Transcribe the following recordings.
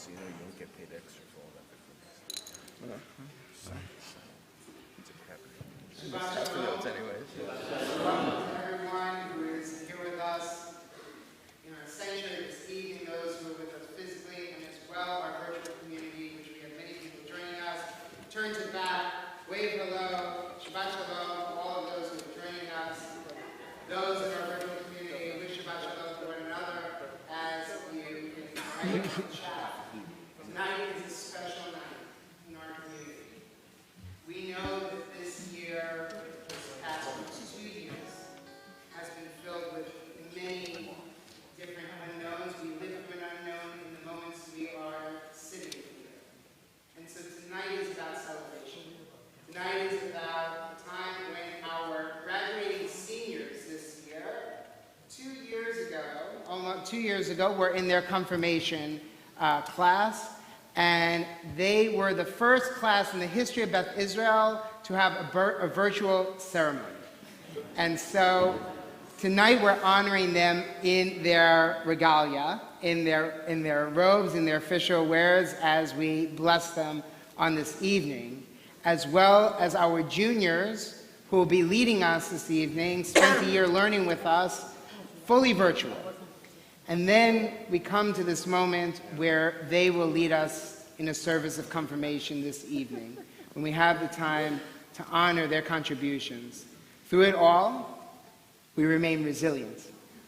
so you know you don't get paid extra for all that. It's a crap. Half the notes anyways. Everyone who is here with us in our sanctuary this evening, those who are with us physically, and as well our virtual community, which we have many people joining us. Turn to the back, wave hello, Shabbat Shalom, all of those who are joining us. Those in our virtual community, wish Shabbat Shalom to one another as you can write in the chat. Tonight is a special night in our community. We know that this year, this past 2 years, has been filled with many different unknowns. We live through an unknown in the moments we are sitting here. And so tonight is about celebration. Tonight is about the time when our graduating seniors this year, 2 years ago, were in their confirmation class. And they were the first class in the history of Beth Israel to have a virtual ceremony. And so tonight we're honoring them in their regalia, in their robes, in their official wares, as we bless them on this evening, as well as our juniors who will be leading us this evening, spent a year learning with us, fully virtual. And then we come to this moment where they will lead us in a service of confirmation this evening, when we have the time to honor their contributions. Through it all, we remain resilient.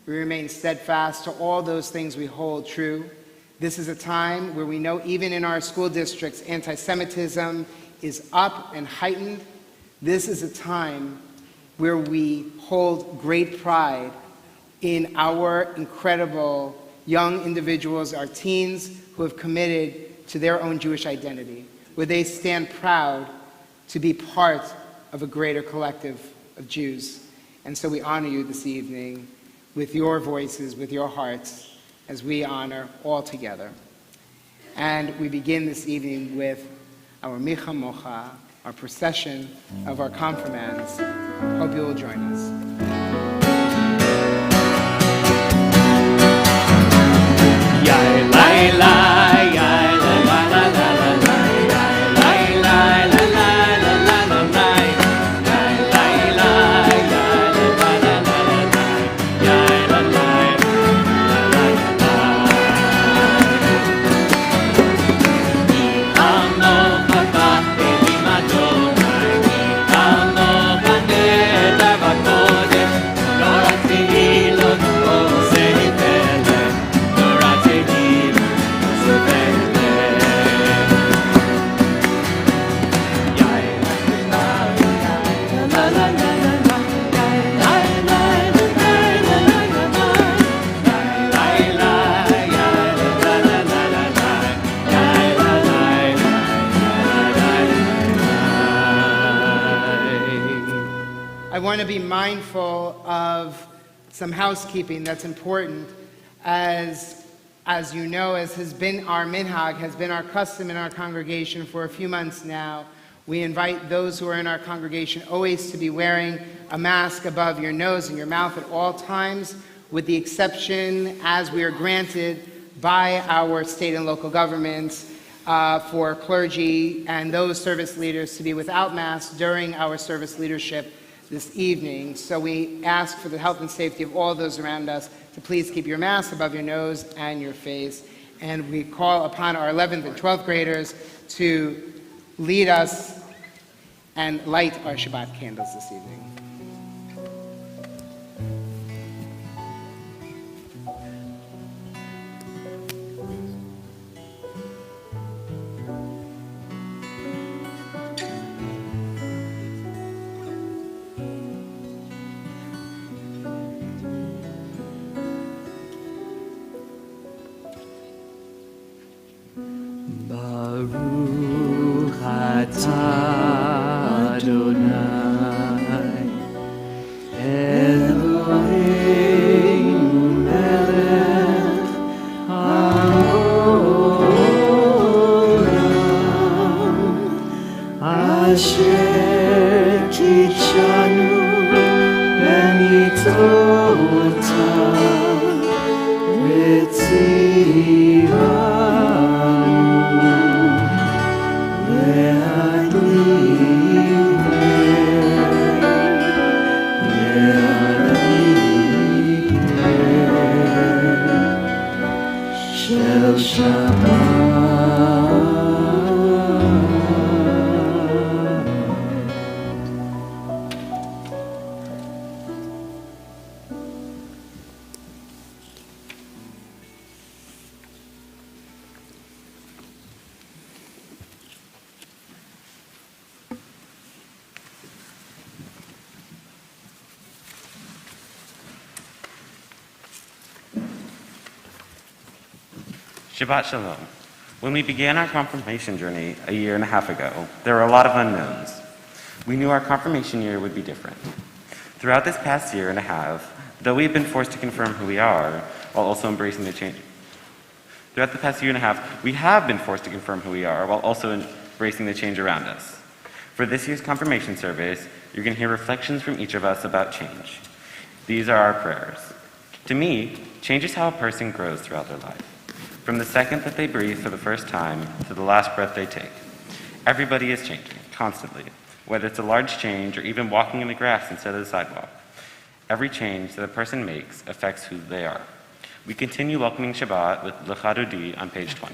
We remain steadfast to all those things we hold true. This is a time where we know even in our school districts, anti-Semitism is up and heightened. This is a time where we hold great pride in our incredible young individuals, our teens who have committed to their own Jewish identity, where they stand proud to be part of a greater collective of Jews. And so we honor you this evening with your voices, with your hearts, as we honor all together. And we begin this evening with our Micha Mocha, our procession of our confirmands. Hope you will join us. I want to be mindful of some housekeeping that's important. As you know, as has been our minhag, has been our custom in our congregation for a few months now, we invite those who are in our congregation always to be wearing a mask above your nose and your mouth at all times, with the exception, as we are granted by our state and local governments, for clergy and those service leaders to be without masks during our service leadership this evening. So we ask for the health and safety of all those around us to please keep your mask above your nose and your face. And we call upon our 11th and 12th graders to lead us and light our Shabbat candles this evening. Baruch atah Adonai Eloheinu melech haolam asher kitshanu b'mitotav v'tzivanu של שבת. Shabbat Shalom. When we began our confirmation journey a year and a half ago, there were a lot of unknowns. We knew our confirmation year would be different. Throughout this past year and a half, though we have been forced to confirm who we are, while also embracing the change. Throughout the past year and a half, we have been forced to confirm who we are, while also embracing the change around us. For this year's confirmation service, you're going to hear reflections from each of us about change. These are our prayers. To me, change is how a person grows throughout their life. From the second that they breathe for the first time to the last breath they take. Everybody is changing, constantly, whether it's a large change or even walking in the grass instead of the sidewalk. Every change that a person makes affects who they are. We continue welcoming Shabbat with Lecha Dodi on page 20.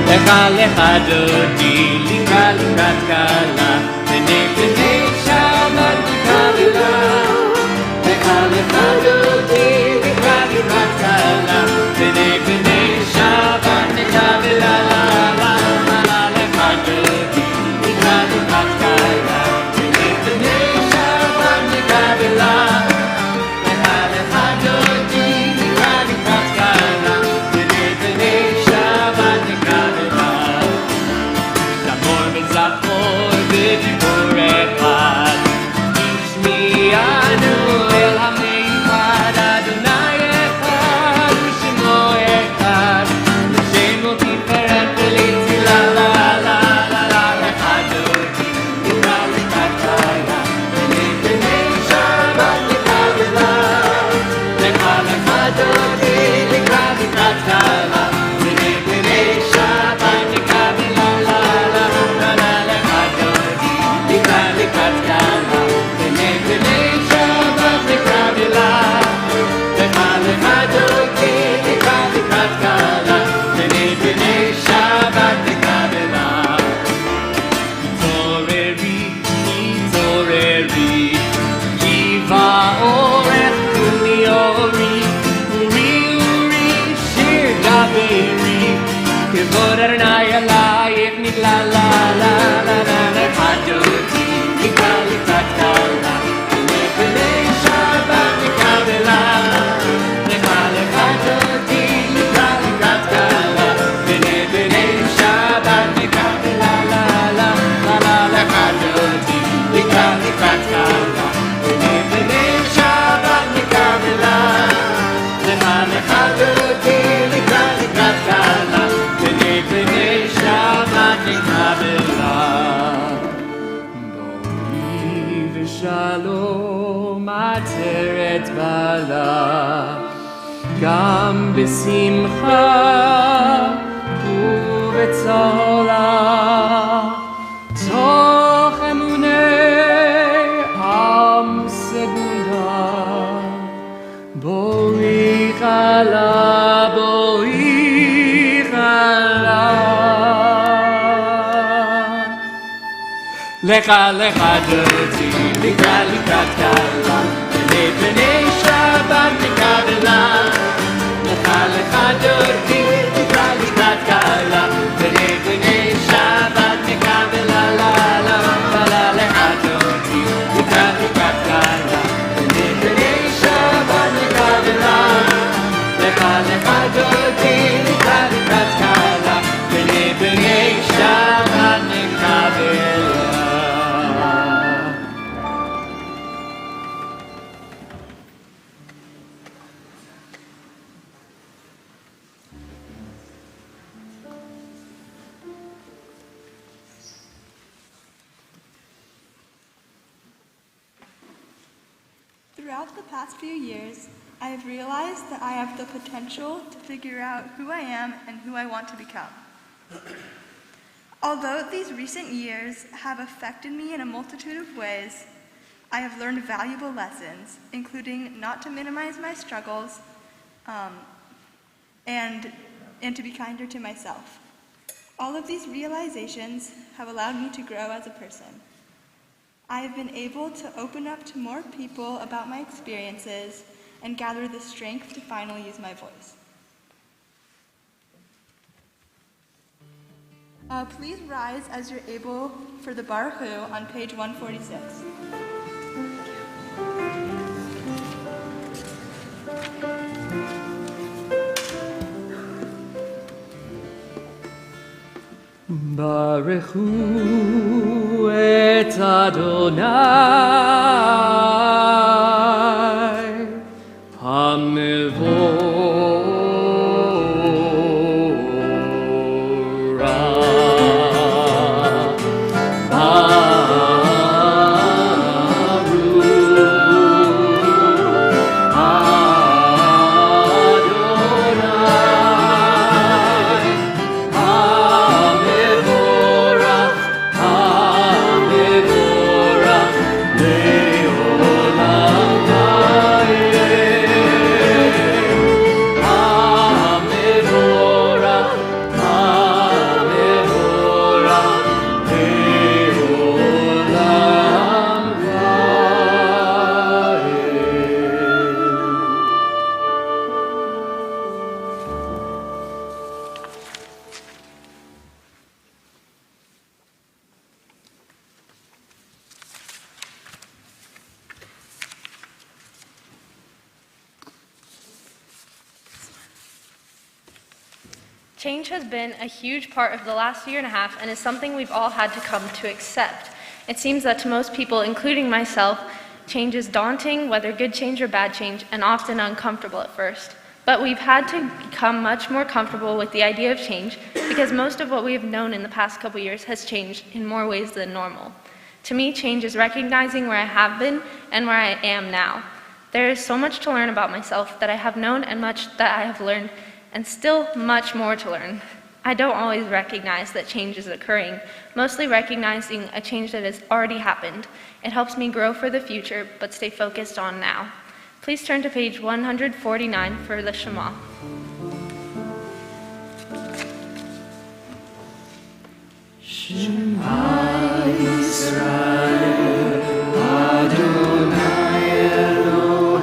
Lecha lecha dodi, lika likat kala, b'nei b'nei Shabbat nikavela. Lecha lecha dodi, lika likat kala, b'nei b'nei Shabbat nikavela. Lecha dodi, lika likat kala, b'nei b'nei Shabbat nikavela. Lecha lecha dodi, lika likat kala, b'nei b'nei Shabbat nikavela. Zamor v'zachor v'diבור echad, Ishmi'anu el ha'meichad, Adonai echad, U'shemo echad, Shemo tiferet v'letzila la la la la. Lecha dodi, lika likat kala, b'nei b'nei Shabbat nikavela. Lecha lecha dodi, lika likat kala, b'nei b'nei Shabbat nikavela. Lecha dodi, lika likat kala, b'nei b'nei Shabbat nikavela. Lecha lecha dodi, lika likat kala, b'nei b'nei Shabbat nikavela. Toreri, toreri, Kiva orech kumi ori, uri uri, shir daveri, kivod Adonai alayich nigla la la la la. Lecha dodi, lika likat kala, b'nei b'nei Shabbat nikavela. Lecha lecha dodi, lika likat kala, b'nei b'nei Shabbat nikavela. La la la la. Lecha dodi, lika likat kala, b'nei b'nei Shabbat nikavela. Lecha lecha dodi, lika likat kala, b'nei b'nei Shabbat nikavela. Boi v'shalom atzeret bala, gam b'simcha u'b'tzola, toch emunei am segula. Boi chala, boi chala. Lecha lecha dodi, lika likat kala, b'nei b'nei Shabbat nikavela. Lecha lecha dodi, lika likat kala, b'nei b'nei Shabbat nikavela. La la la. Lecha dodi, lika likat kala, b'nei b'nei Shabbat nikavela. Lecha lecha dodi, lika likat kala, b'nei b'nei Shabbat nikavela. Throughout the past few years, I have realized that I have the potential to figure out who I am and who I want to become. Although these recent years have affected me in a multitude of ways, I have learned valuable lessons, including not to minimize my struggles and to be kinder to myself. All of these realizations have allowed me to grow as a person. I have been able to open up to more people about my experiences and gather the strength to finally use my voice. Please rise as you're able for the Baruch Hu on page 146. Baruch Hu et Adonai Change has been a huge part of the last year and a half and is something we've all had to come to accept. It seems that to most people, including myself, change is daunting, whether good change or bad change, and often uncomfortable at first. But we've had to become much more comfortable with the idea of change because most of what we have known in the past couple years has changed in more ways than normal. To me, change is recognizing where I have been and where I am now. There is so much to learn about myself that I have known and much that I have learned, and still much more to learn. I don't always recognize that change is occurring, mostly recognizing a change that has already happened. It helps me grow for the future, but stay focused on now. Please turn to page 149 for the Shema. Shema Yisrael, Adonai Eloheinu,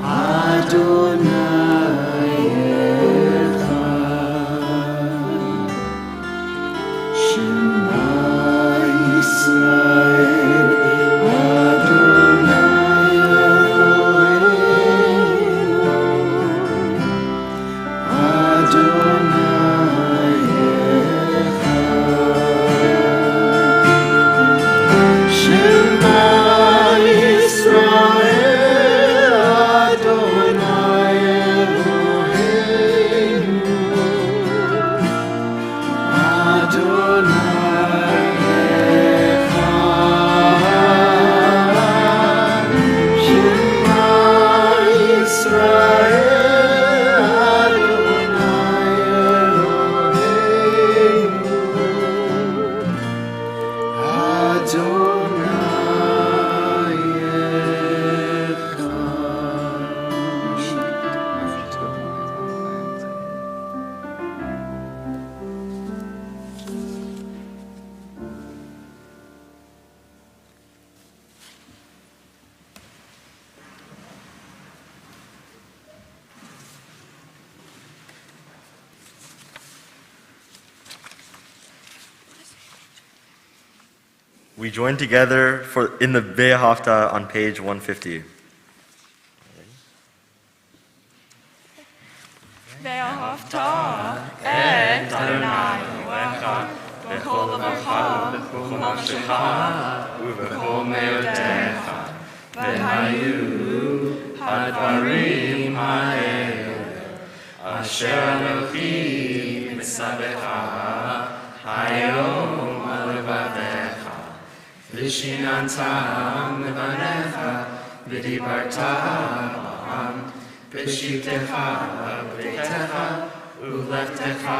Adonai Echad. Shema Yisrael, Adonai Eloheinu, Adonai Echad. Shema Yisrael, Adonai Eloheinu, Adonai Echad. Shema Yisrael, Adonai Eloheinu, We join together in the Be'ahavta on page 150. Ve'ahavta et Adonai Elohecha b'chol levacha v'chol nafshecha v'chol me'odecha v'hayu hadvarim ha'el asher Anochi mitzavecha hayom alevavecha v'shinantam levanecha v'dibarta b'am b'shivtecha b'beitecha u'leftecha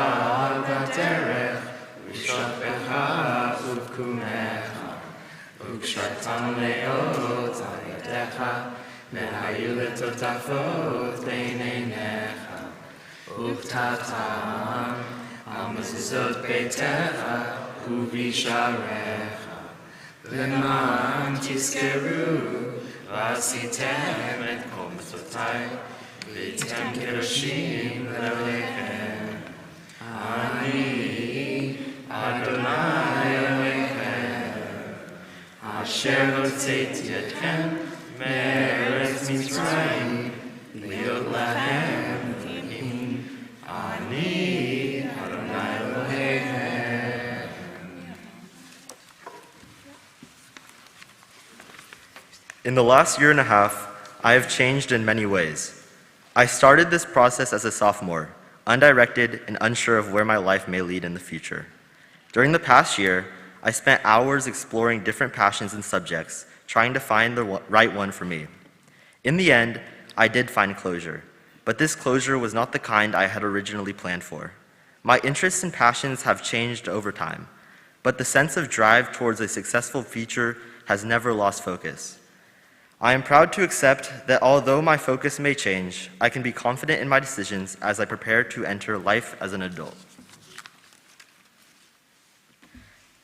b'derech ושפחה ובקומך, וקשרתם לאות על ידיך, והיו לטוטפות בין עיניך, וכתבתם על מזוזות ביתך ובשעריך, למען תזכרו ועשיתם את כל מצוותיי, והייתם קדושים לאלוהיכם. אני אדוני אלוהיכם, אשר הוצאתי אתכם מארץ מצרים, להיות להם אלוהים. אני אדוני אלוהיכם. In the last year and a half, I have changed in many ways. I started this process as a sophomore, undirected and unsure of where my life may lead in the future. During the past year, I spent hours exploring different passions and subjects, trying to find the right one for me. In the end, I did find closure, but this closure was not the kind I had originally planned for. My interests and passions have changed over time, but the sense of drive towards a successful future has never lost focus. I am proud to accept that although my focus may change, I can be confident in my decisions as I prepare to enter life as an adult.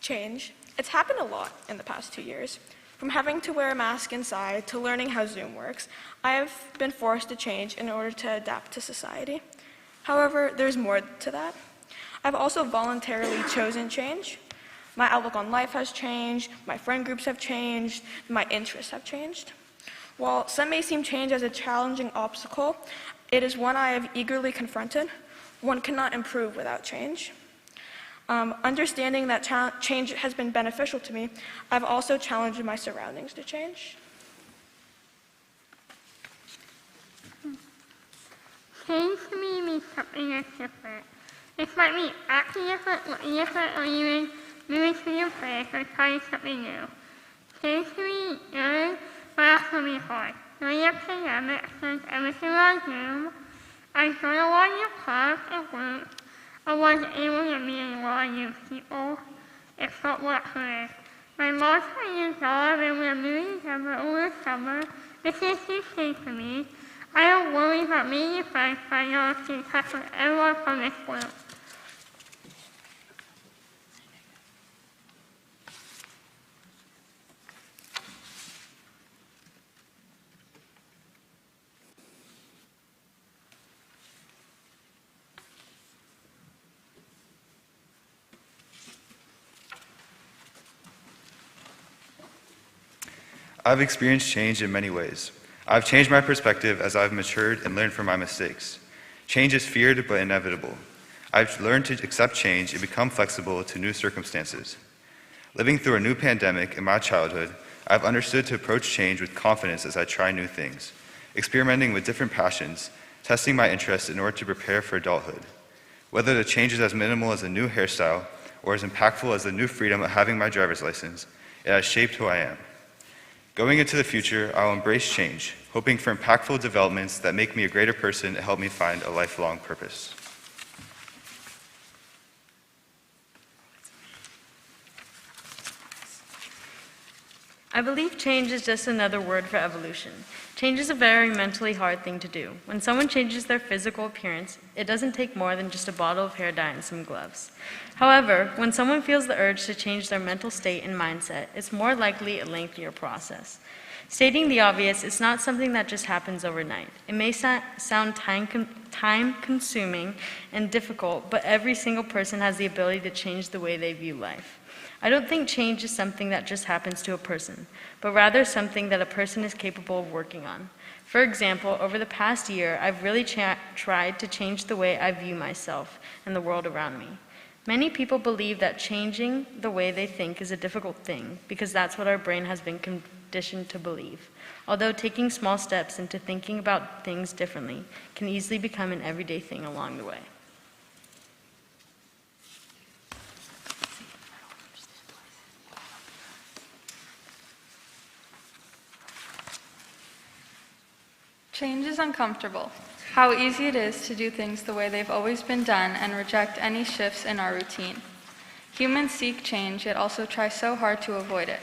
Change. It's happened a lot in the past 2 years. From having to wear a mask inside to learning how Zoom works, I have been forced to change in order to adapt to society. However, there's more to that. I've also voluntarily chosen change. My outlook on life has changed, my friend groups have changed, my interests have changed. While some may seem change as a challenging obstacle, it is one I have eagerly confronted. One cannot improve without change. Understanding that change has been beneficial to me, I've also challenged my surroundings to change. Change to me means something that's different. This might mean acting different, looking different, or even moving to your place or trying something new. Change to me is but also be hard. During the pandemic, since everything was on Zoom, I joined a lot of new clubs and groups. I wasn't able to meet a lot of new people. It felt awkward. My mom had a new job and we were moving together over the summer. This is a huge change for me. I am worried about meeting friends, but I know I can touch with everyone from this group. I've experienced change in many ways. I've changed my perspective as I've matured and learned from my mistakes. Change is feared but inevitable. I've learned to accept change and become flexible to new circumstances. Living through a new pandemic in my childhood, I've understood to approach change with confidence as I try new things, experimenting with different passions, testing my interests in order to prepare for adulthood. Whether the change is as minimal as a new hairstyle or as impactful as the new freedom of having my driver's license, it has shaped who I am. Going into the future, I will embrace change, hoping for impactful developments that make me a greater person and help me find a lifelong purpose. I believe change is just another word for evolution. Change is a very mentally hard thing to do. When someone changes their physical appearance, it doesn't take more than just a bottle of hair dye and some gloves. However, when someone feels the urge to change their mental state and mindset, it's more likely a lengthier process. Stating the obvious, it's not something that just happens overnight. It may sound time-consuming and difficult, but every single person has the ability to change the way they view life. I don't think change is something that just happens to a person, but rather something that a person is capable of working on. For example, over the past year, I've really tried to change the way I view myself and the world around me. Many people believe that changing the way they think is a difficult thing because that's what our brain has been conditioned to believe. Although taking small steps into thinking about things differently can easily become an everyday thing along the way. Change is uncomfortable. How easy it is to do things the way they've always been done and reject any shifts in our routine. Humans seek change, yet also try so hard to avoid it.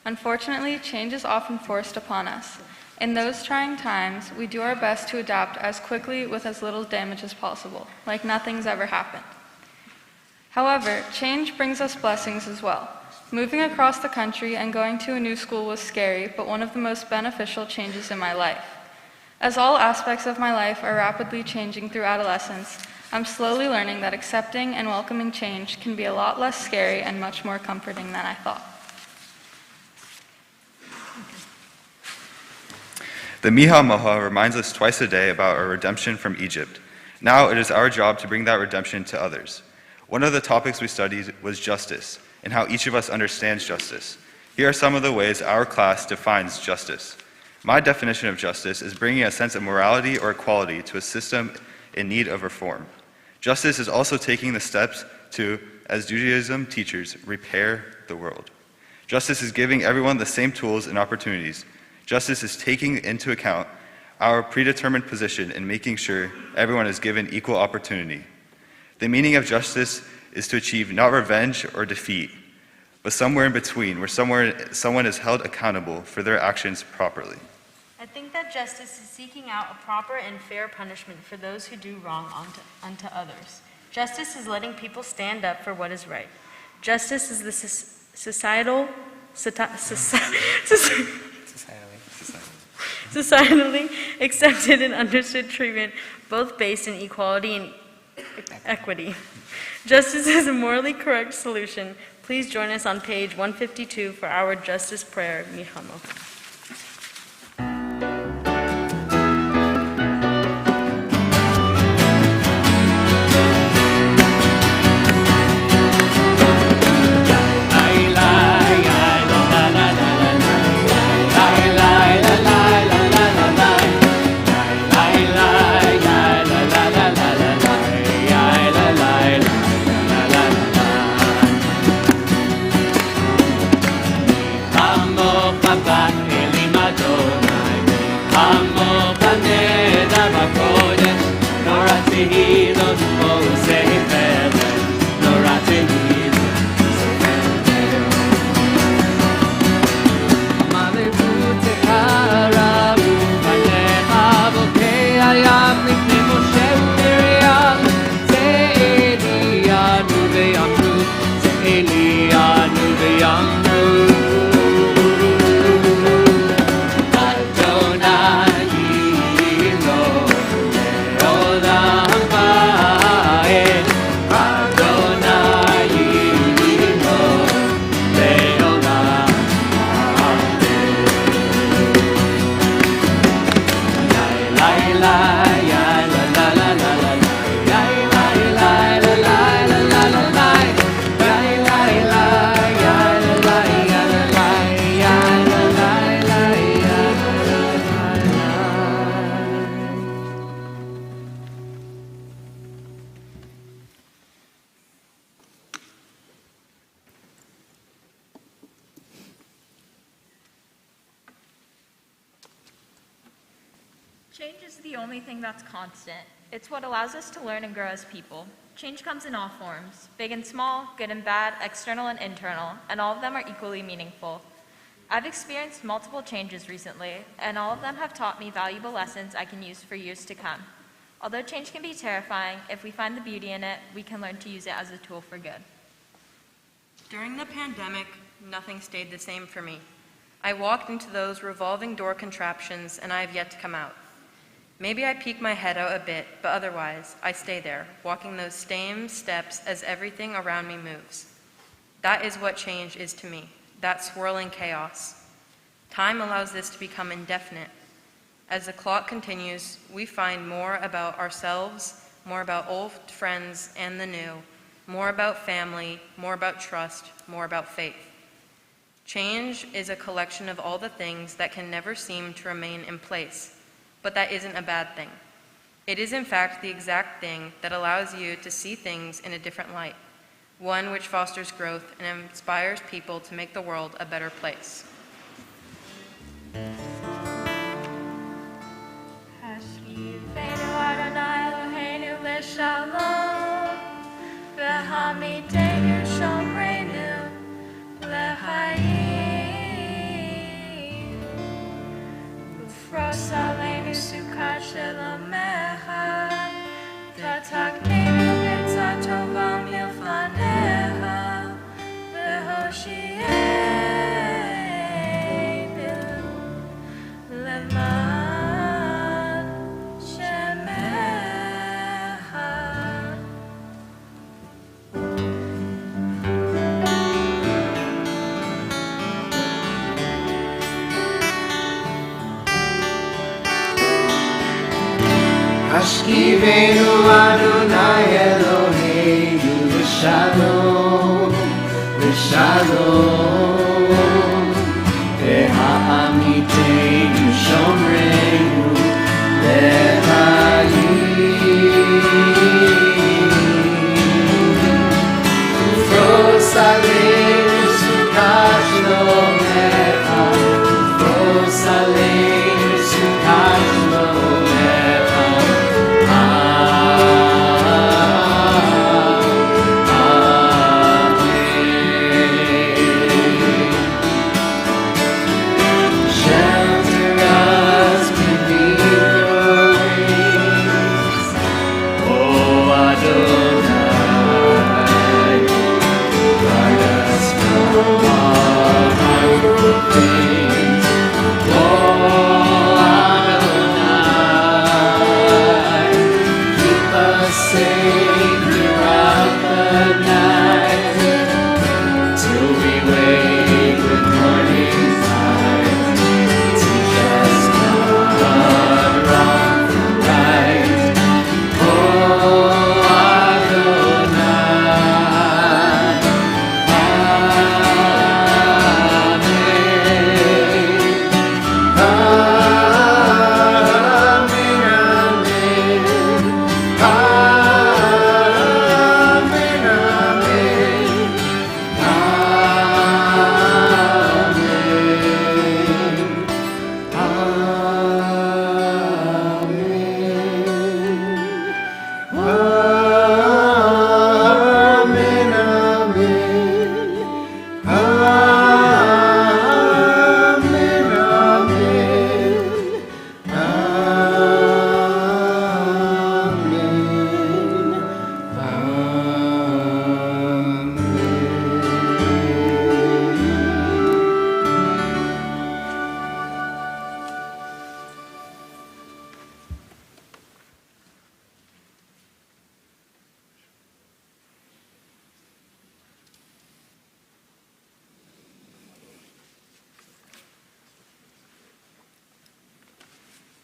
Unfortunately, change is often forced upon us. In those trying times, we do our best to adapt as quickly with as little damage as possible, like nothing's ever happened. However, change brings us blessings as well. Moving across the country and going to a new school was scary, but one of the most beneficial changes in my life. As all aspects of my life are rapidly changing through adolescence, I'm slowly learning that accepting and welcoming change can be a lot less scary and much more comforting than I thought. The Miha Moha reminds us twice a day about our redemption from Egypt. Now it is our job to bring that redemption to others. One of the topics we studied was justice, and how each of us understands justice. Here are some of the ways our class defines justice. My definition of justice is bringing a sense of morality or equality to a system in need of reform. Justice is also taking the steps to, as Judaism teaches, repair the world. Justice is giving everyone the same tools and opportunities. Justice is taking into account our predetermined position and making sure everyone is given equal opportunity. The meaning of justice is to achieve not revenge or defeat, but somewhere in between, where someone is held accountable for their actions properly. I think that justice is seeking out a proper and fair punishment for those who do wrong unto others. Justice is letting people stand up for what is right. Justice is the societally accepted and understood treatment, both based in equality and equity. Justice is a morally correct solution. Please join us on page 152 for our justice prayer, Mihamo. Change is the only thing that's constant. It's what allows us to learn and grow as people. Change comes in all forms, big and small, good and bad, external and internal, and all of them are equally meaningful. I've experienced multiple changes recently, and all of them have taught me valuable lessons I can use for years to come. Although change can be terrifying, if we find the beauty in it, we can learn to use it as a tool for good. During the pandemic, nothing stayed the same for me. I walked into those revolving door contraptions, and I have yet to come out. Maybe I peek my head out a bit, but otherwise, I stay there, walking those same steps as everything around me moves. That is what change is to me, that swirling chaos. Time allows this to become indefinite. As the clock continues, we find more about ourselves, more about old friends and the new, more about family, more about trust, more about faith. Change is a collection of all the things that can never seem to remain in place. But that isn't a bad thing. It is in fact the exact thing that allows you to see things in a different light, one which fosters growth and inspires people to make the world a better place. Shalom, בסוכת שלומך, ותקננו עצה טובה מלפניך, והושיענו למען שמך. השכיבנו אדוני אלוהינו לשלום, לשלום, והעמיתנו שומרנו לחיים. ופרוס עלינו סוכת שלומך, ופרוס עלינו סוכת שלומך.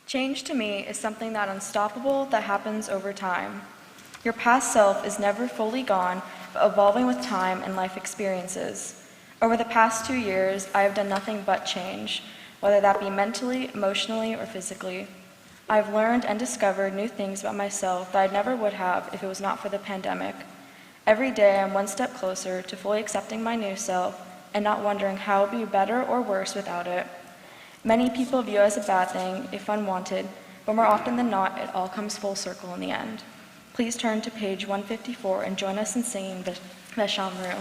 Change to me is something that unstoppable that happens over time. Your past self is never fully gone, but evolving with time and life experiences. Over the past 2 years, I have done nothing but change, whether that be mentally, emotionally, or physically. I've learned and discovered new things about myself that I never would have if it was not for the pandemic. Every day, I'm one step closer to fully accepting my new self and not wondering how it would be better or worse without it. Many people view it as a bad thing if unwanted, but more often than not, it all comes full circle in the end. Please turn to page 154 and join us in singing Veshamru.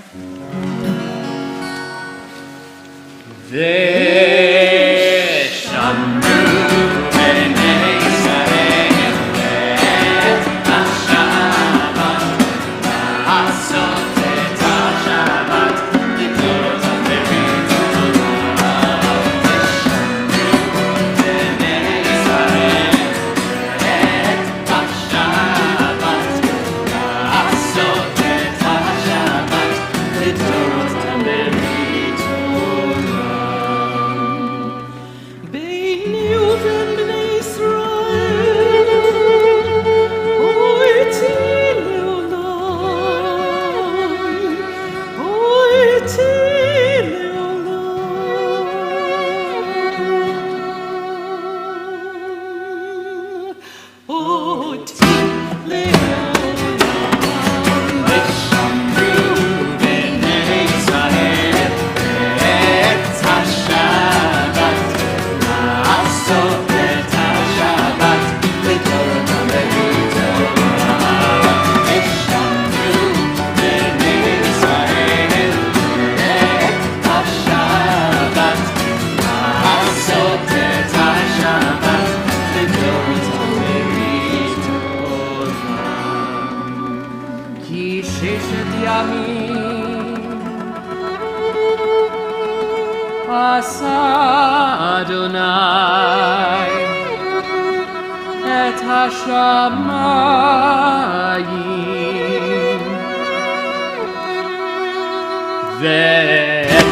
Asa Adonai et hashamayim ואת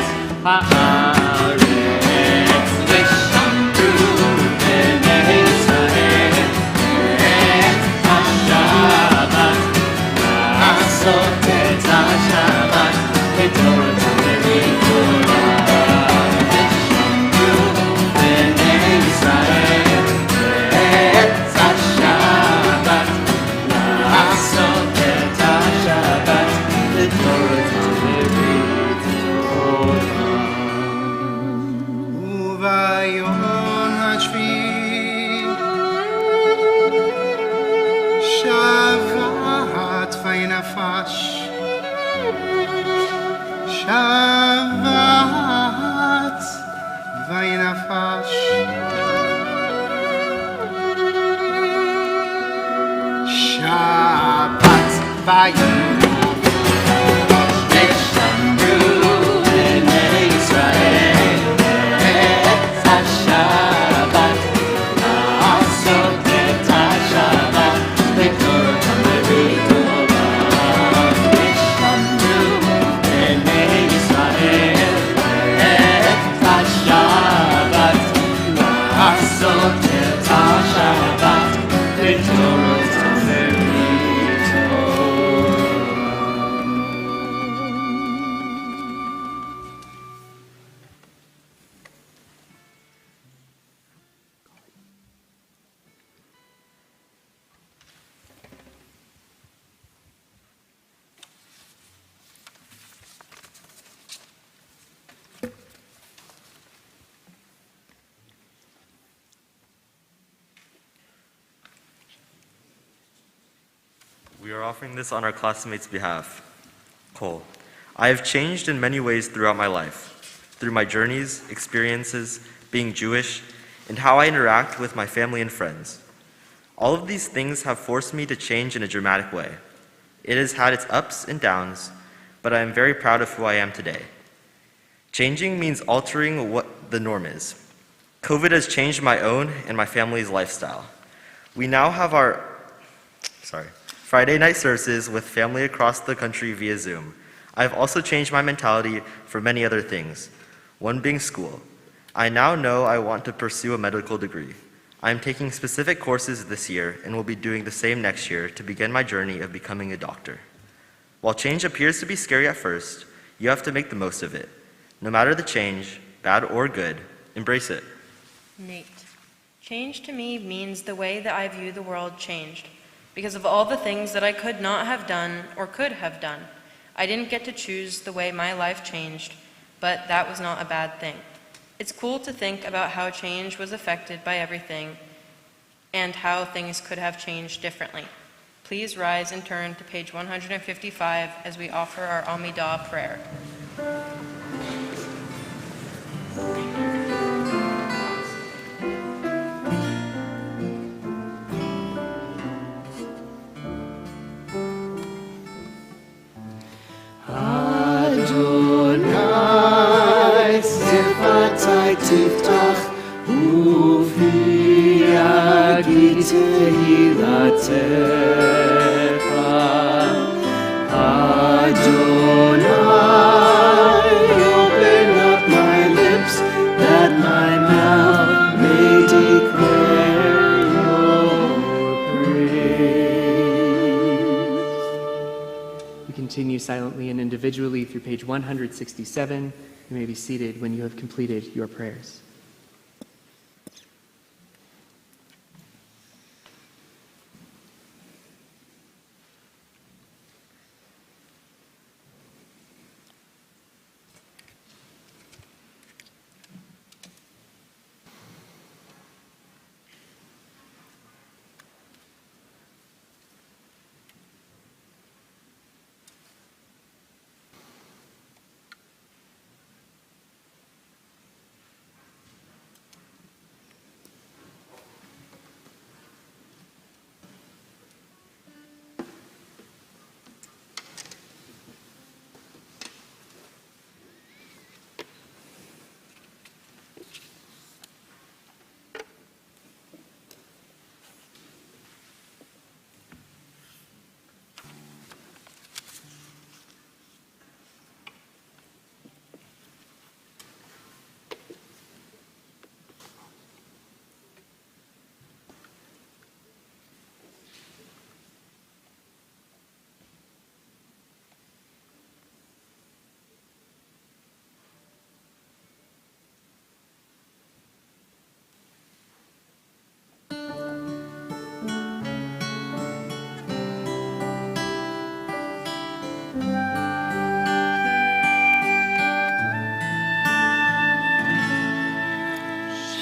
הארץ ושמרו בני ישראל את השבת לעשות את השבת בתורתם ובתורתם ושמרו בני ישראל את השבת לעשות את השבת בתורתם וביום השביעי שבת וינפש שבת וינפש שבת וינפש ושמרו בני ישראל את השבת לעשות את השבת בתורתם ובתורתם ושמרו בני ישראל את השבת לעשות את השבת בתורתם We are offering this on our classmates' behalf. Cole, I have changed in many ways throughout my life, through my journeys, experiences, being Jewish, and how I interact with my family and friends. All of these things have forced me to change in a dramatic way. It has had its ups and downs, but I am very proud of who I am today. Changing means altering what the norm is. COVID has changed my own and my family's lifestyle. We now have our Friday night services with family across the country via Zoom. I've also changed my mentality for many other things, one being school. I now know I want to pursue a medical degree. I am taking specific courses this year and will be doing the same next year to begin my journey of becoming a doctor. While change appears to be scary at first, you have to make the most of it. No matter the change, bad or good, embrace it. Nate. Change to me means the way that I view the world changed. Because of all the things that I could not have done or could have done, I didn't get to choose the way my life changed, but that was not a bad thing. It's cool to think about how change was affected by everything and how things could have changed differently. Please rise and turn to page 155 as we offer our Amidah prayer. Adonai, sifatai tiftach, ufi yagi tehilatecha. Adonai, open up my lips, that my mouth may declare your praise. We continue silently and individually through page 167. You may be seated when you have completed your prayers.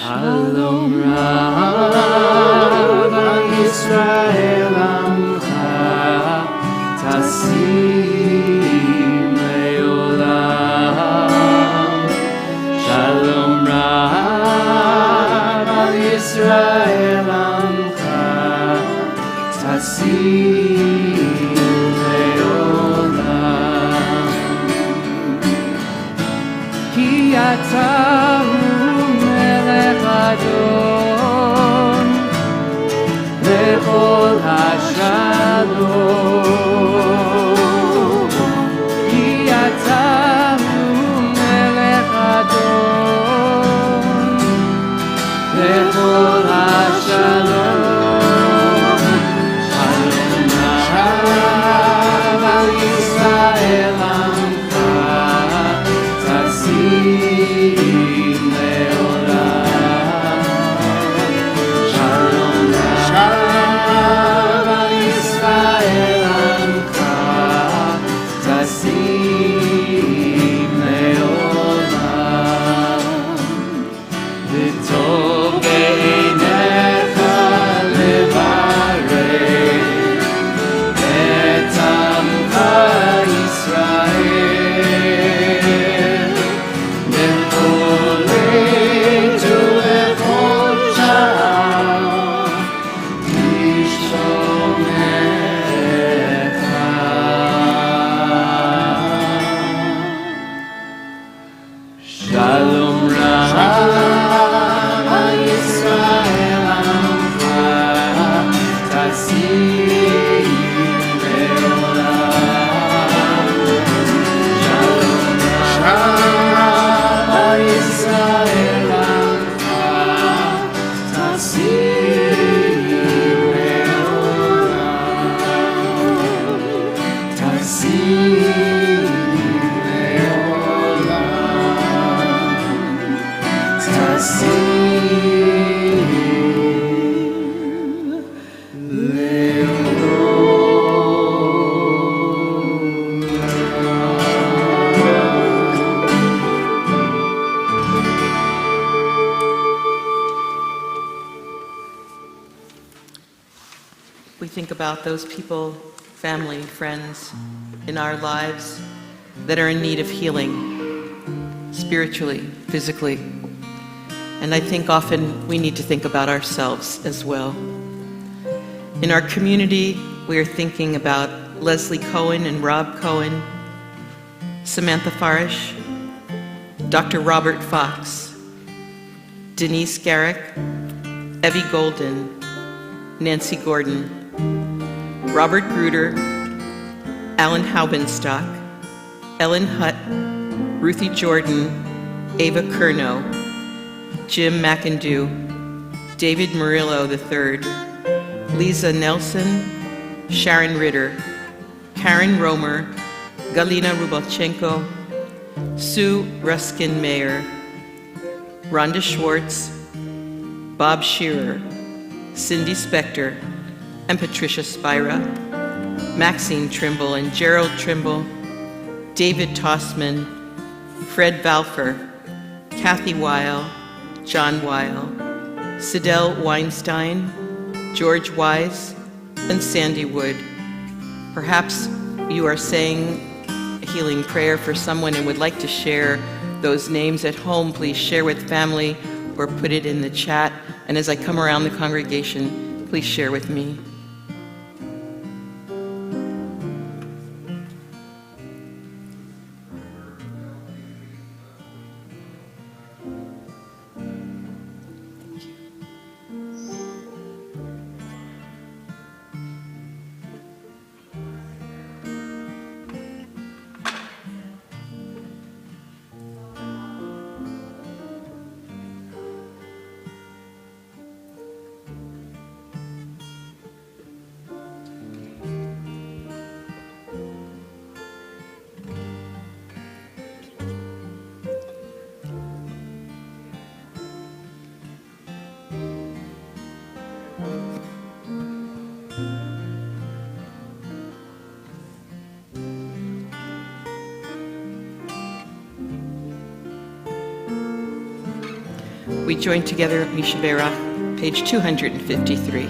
Shalom Rav al Yisrael Amcha Tasim Leolam. Shalom Rav al Yisrael Amcha Tasim Leolam. Ki ata Adon Lechol HaShalom Ki ata Melech Adon Lechol HaShalom. Shalom Rav al Yisrael Amcha Tasim Leolam. Shalom Rav al Yisrael Amcha Tasim Leolam. V'tov be'einecha levarech et Amcha Yisrael b'chol עת ובכל שעה לשלומך. Shalom Rav al Yisrael Amcha Tasim Leolam. Shalom Rav al Yisrael Amcha Tasim Leolam. Tasim We think about those people, family, friends in our lives that are in need of healing, spiritually, physically. And I think often we need to think about ourselves as well. In our community, we are thinking about Leslie Cohen and Rob Cohen, Samantha Farish, Dr. Robert Fox, Denise Garrick, Evie Golden, Nancy Gordon, Robert Gruder, Alan Haubenstock, Ellen Hutt, Ruthie Jordan, Ava Curnow, Jim McIndoe, David Murillo III, Lisa Nelson, Sharon Ritter, Karen Romer, Galina Rubalchenko, Sue Ruskin-Mayer, Rhonda Schwartz, Bob Shearer, Cindy Spector, and Patricia Spira, Maxine Trimble and Gerald Trimble, David Tossman, Fred Valfer, Kathy Weil, John Weil, Sidel Weinstein, George Wise, and Sandy Wood. Perhaps you are saying a healing prayer for someone and would like to share those names at home. Please share with family or put it in the chat. And as I come around the congregation, please share with me. we join together Mishavera, page 253.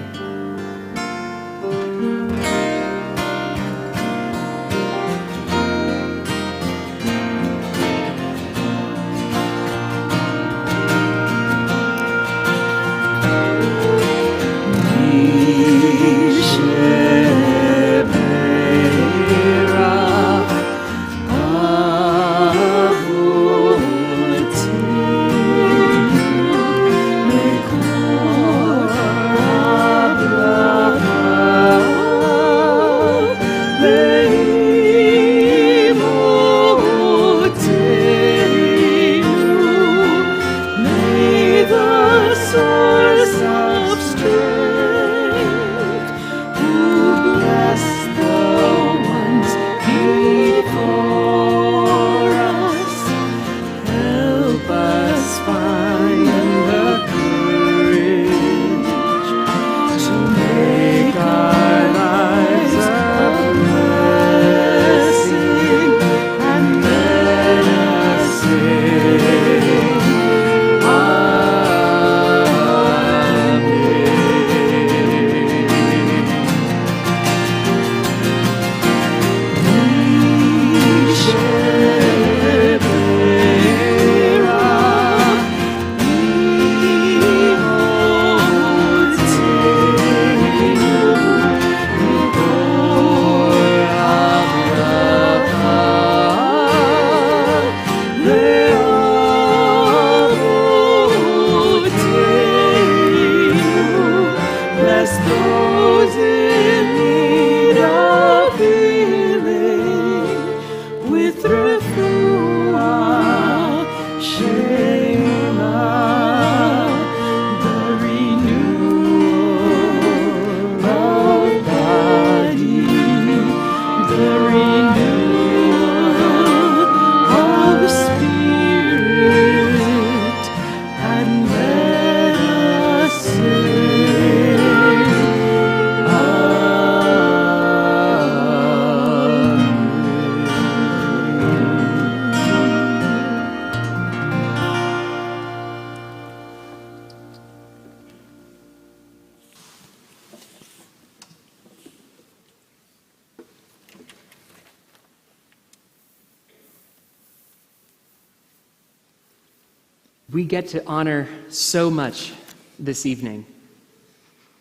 We get to honor so much this evening.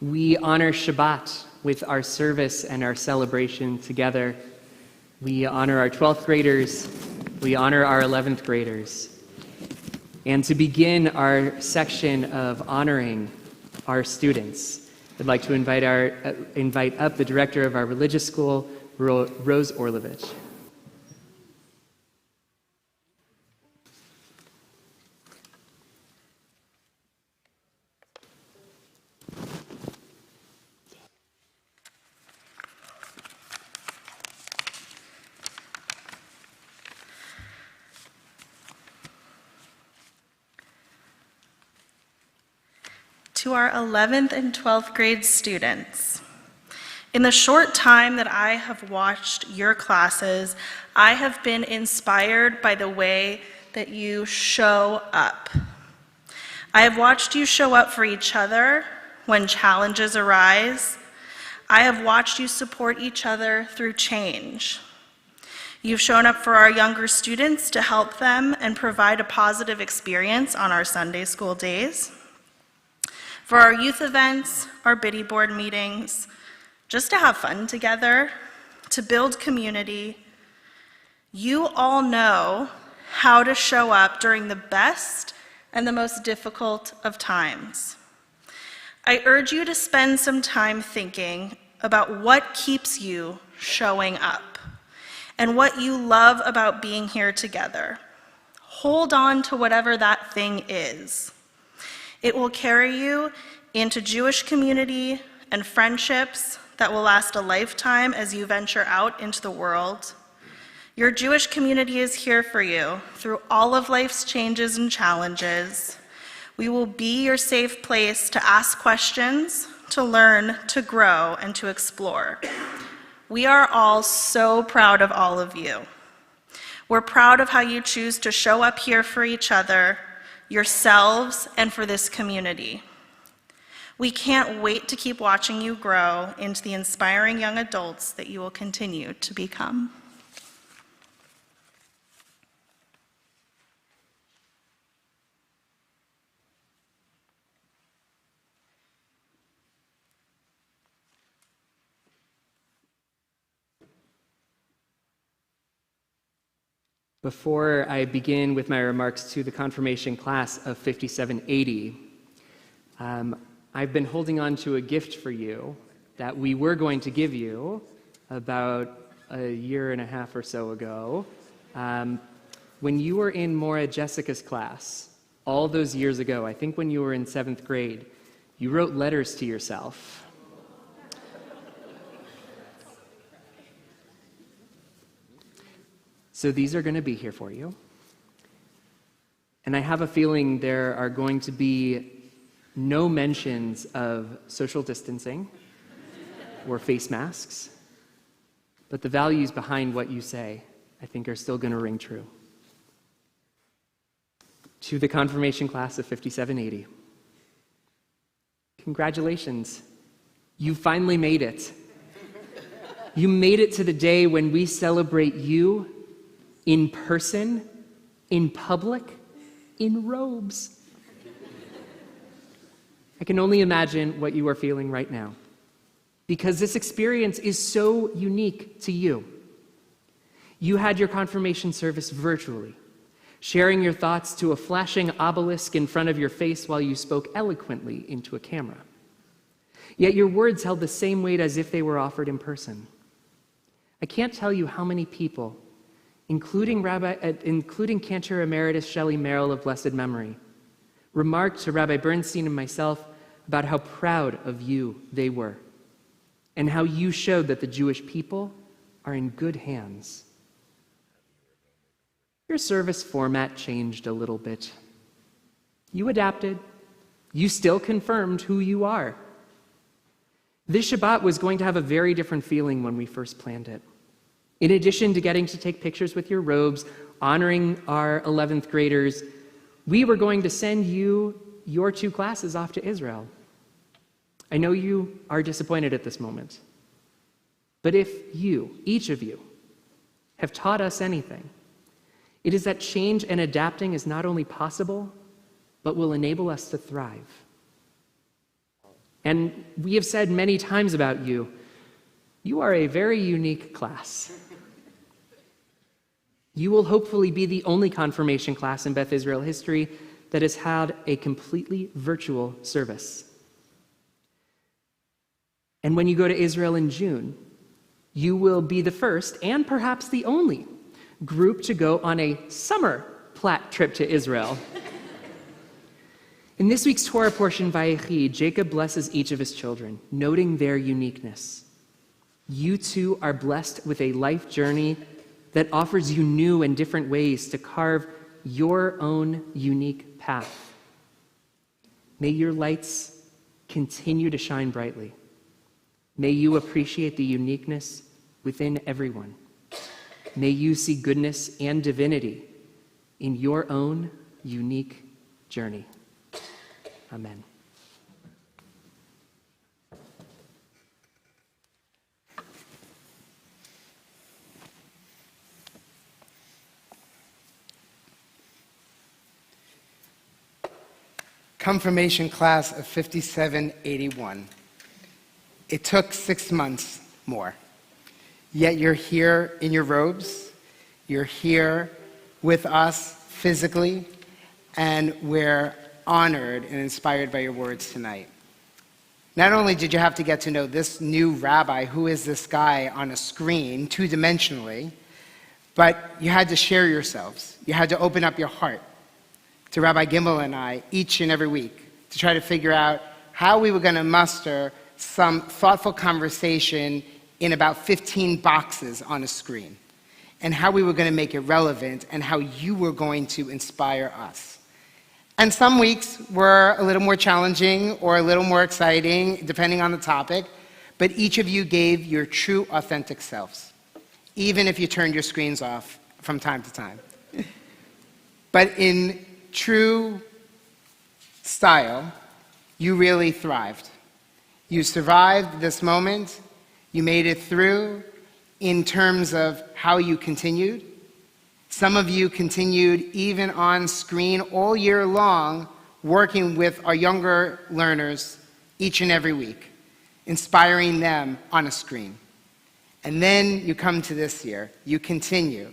We honor Shabbat with our service and our celebration together. We honor our 12th graders. We honor our 11th graders. And to begin our section of honoring our students, I'd like to invite up the director of our religious school, Rose Orlovich. To our 11th and 12th grade students, in the short time that I have watched your classes, I have been inspired by the way that you show up. I have watched you show up for each other when challenges arise. I have watched you support each other through change. You've shown up for our younger students to help them and provide a positive experience on our Sunday school days. For our youth events, our biddy board meetings, just to have fun together, to build community. You all know how to show up during the best and the most difficult of times. I urge you to spend some time thinking about what keeps you showing up and what you love about being here together. Hold on to whatever that thing is. It will carry you into Jewish community and friendships that will last a lifetime as you venture out into the world. Your Jewish community is here for you through all of life's changes and challenges. We will be your safe place to ask questions, to learn, to grow, and to explore. We are all so proud of all of you. We're proud of how you choose to show up here for each other. yourselves, and for this community. We can't wait to keep watching you grow into the inspiring young adults that you will continue to become. Before I begin with my remarks to the confirmation class of 5780, I've been holding on to a gift for you that we were going to give you about a year and a half or so ago. When you were in Maura Jessica's class, all those years ago, I think when you were in 7th grade, you wrote letters to yourself. So these are going to be here for you. And I have a feeling there are going to be no mentions of social distancing or face masks, but the values behind what you say, I think, are still going to ring true. To the confirmation class of 5780, congratulations. You finally made it. You made it to the day when we celebrate you in person, in public, in robes. I can only imagine what you are feeling right now, because this experience is so unique to you. You had your confirmation service virtually, sharing your thoughts to a flashing obelisk in front of your face while you spoke eloquently into a camera. Yet your words held the same weight as if they were offered in person. I can't tell you how many people, including Cantor Emeritus Shelley Merrill of blessed memory, remarked to Rabbi Bernstein and myself about how proud of you they were, and how you showed that the Jewish people are in good hands. Your service format changed a little bit. You adapted. You still confirmed who you are. This Shabbat was going to have a very different feeling when we first planned it. In addition to getting to take pictures with your robes, honoring our 11th graders, we were going to send you your 2 classes off to Israel. I know you are disappointed at this moment, but if you, each of you, have taught us anything, it is that change and adapting is not only possible, but will enable us to thrive. And we have said many times about you, you are a very unique class. You will hopefully be the only confirmation class in Beth Israel history that has had a completely virtual service. And when you go to Israel in June, you will be the first and perhaps the only group to go on a summer Platt trip to Israel. In this week's Torah portion, Vayechi, Jacob blesses each of his children, noting their uniqueness. You too are blessed with a life journey that offers you new and different ways to carve your own unique path. May your lights continue to shine brightly. May you appreciate the uniqueness within everyone. May you see goodness and divinity in your own unique journey. Amen. Confirmation class of 5781. It took 6 months more. Yet you're here in your robes. You're here with us physically, and we're honored and inspired by your words tonight. Not only did you have to get to know this new rabbi, who is this guy on a screen, 2-dimensionally, but you had to share yourselves. You had to open up your heart to Rabbi Gimel and I each and every week to try to figure out how we were going to muster some thoughtful conversation in about 15 boxes on a screen, and how we were going to make it relevant, and how you were going to inspire us. And some weeks were a little more challenging or a little more exciting, depending on the topic, but each of you gave your true, authentic selves, even if you turned your screens off from time to time. But in true style, you really thrived. You survived this moment. You made it through in terms of how you continued. Some of you continued even on screen all year long, working with our younger learners each and every week, inspiring them on a screen. And then you come to this year, you continue.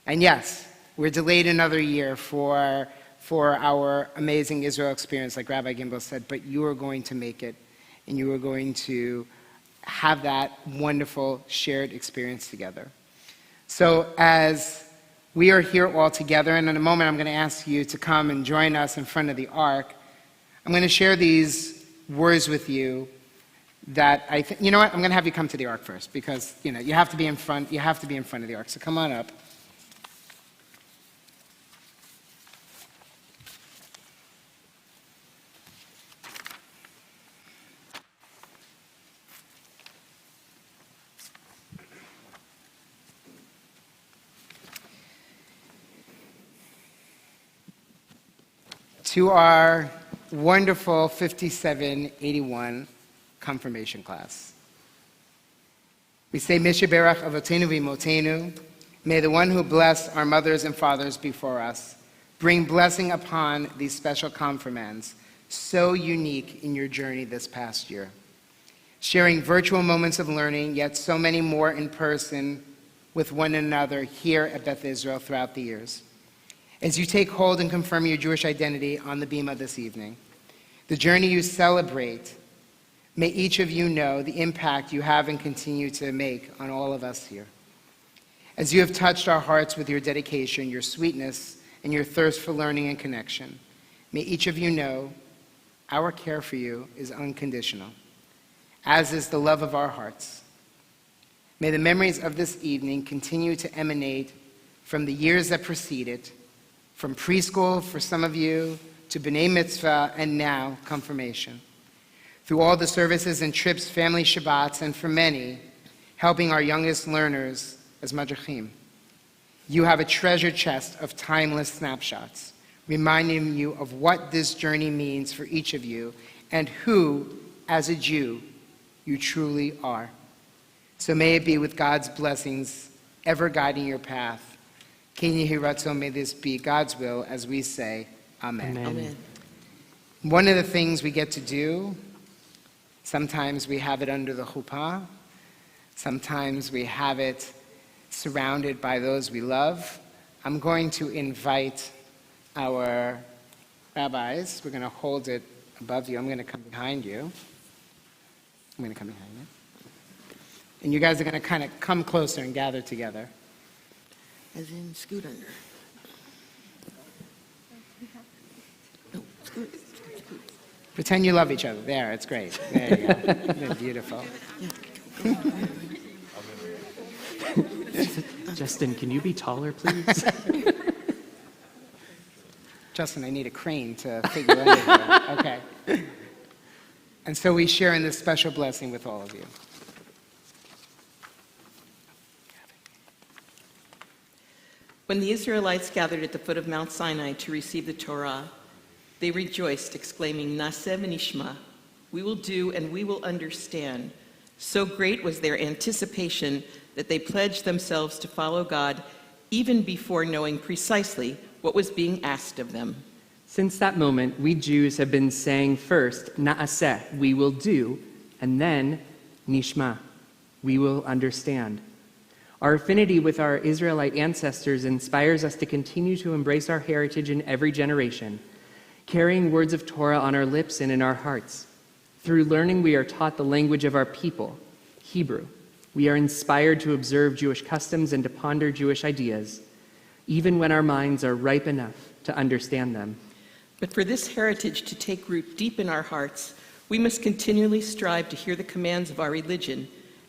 And yes, we're delayed another year for our amazing Israel experience, like Rabbi Gimbel said, but you are going to make it, and you are going to have that wonderful shared experience together. So as we are here all together, and in a moment I'm going to ask you to come and join us in front of the ark, I'm going to share these words with you that you know what, I'm going to have you come to the ark first, because you have to be in front of the ark, so come on up. To our wonderful 5781 confirmation class. We say, Mishaberach Avotenu V'Imotenu, may the one who blessed our mothers and fathers before us bring blessing upon these special confirmands, so unique in your journey this past year. Sharing virtual moments of learning, yet so many more in person with one another here at Beth Israel throughout the years. As you take hold and confirm your Jewish identity on the Bima this evening, the journey you celebrate, may each of you know the impact you have and continue to make on all of us here. As you have touched our hearts with your dedication, your sweetness, and your thirst for learning and connection, may each of you know our care for you is unconditional, as is the love of our hearts. May the memories of this evening continue to emanate from the years that preceded, from preschool for some of you, to B'nai Mitzvah, and now confirmation. Through all the services and trips, family Shabbats, and for many, helping our youngest learners as Madrachim. You have a treasure chest of timeless snapshots, reminding you of what this journey means for each of you, and who, as a Jew, you truly are. So may it be with God's blessings ever guiding your path. Ken Yehi Ratzon, may this be God's will as we say, Amen. Amen. One of the things we get to do, sometimes we have it under the chuppah, sometimes we have it surrounded by those we love. I'm going to invite our rabbis. We're going to hold it above you. I'm going to come behind you. I'm going to come behind you. And you guys are going to kind of come closer and gather together. As in scoot under. No, scoot. Pretend you love each other. There, it's great. There you go. They're beautiful. Justin, can you be taller, please? Justin, I need a crane to figure out. Okay. And so we share in this special blessing with all of you. When the Israelites gathered at the foot of Mount Sinai to receive the Torah, they rejoiced, exclaiming, Naseh v'nishma, we will do and we will understand. So great was their anticipation that they pledged themselves to follow God even before knowing precisely what was being asked of them. Since that moment, we Jews have been saying first, Na'aseh, we will do, and then Nishma, we will understand. Our affinity with our Israelite ancestors inspires us to continue to embrace our heritage in every generation, carrying words of Torah on our lips and in our hearts. Through learning, we are taught the language of our people, Hebrew. We are inspired to observe Jewish customs and to ponder Jewish ideas, even when our minds are ripe enough to understand them. But for this heritage to take root deep in our hearts, we must continually strive to hear the commands of our religion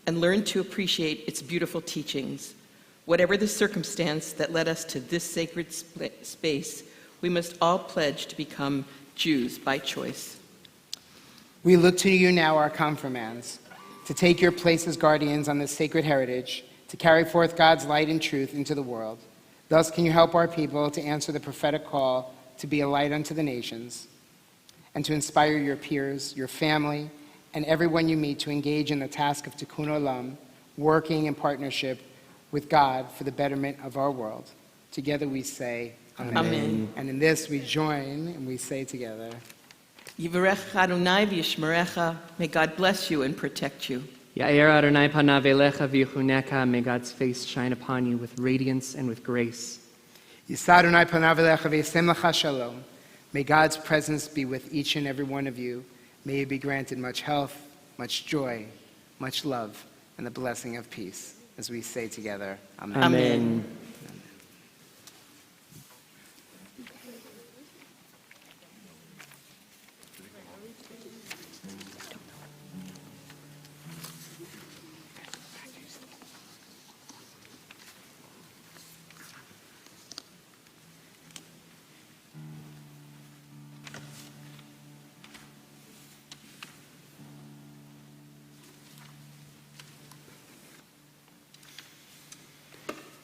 and learn to appreciate its beautiful teachings. Whatever the circumstance that led us to this sacred space, we must all pledge to become Jews by choice. We look to you now, our confirmands, to take your place as guardians on this sacred heritage, to carry forth God's light and truth into the world. Thus, can you help our people to answer the prophetic call to be a light unto the nations? and to inspire your peers, your family, and everyone you meet to engage in the task of Tikkun Olam, working in partnership with God for the betterment of our world. Together we say, Amen. Amen. And in this we join and we say together, Yivarech Adonai v'yishmerecha. May God bless you and protect you. Ya'er Adonai panav elecha v'yichuneka. May God's face shine upon you with radiance and with grace. Yisa Adonai panav elecha v'yasem lecha shalom. May God's presence be with each and every one of you. May you be granted much health, much joy, much love, and the blessing of peace. As we say together, Amen. Amen.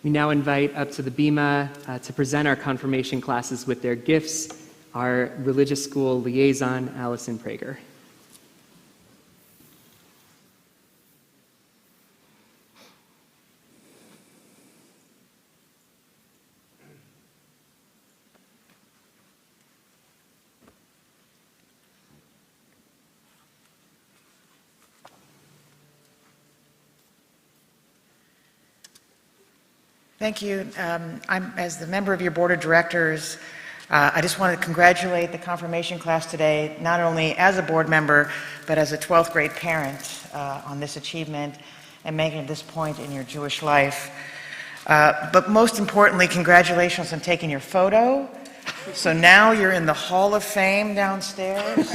We now invite up to the Bima to present our confirmation classes with their gifts, our religious school liaison, Allison Prager. Thank you. As the member of your board of directors, I just want to congratulate the confirmation class today, not only as a board member, but as a 12th grade parent on this achievement and making it this point in your Jewish life. But most importantly, congratulations on taking your photo. So now you're in the Hall of Fame downstairs.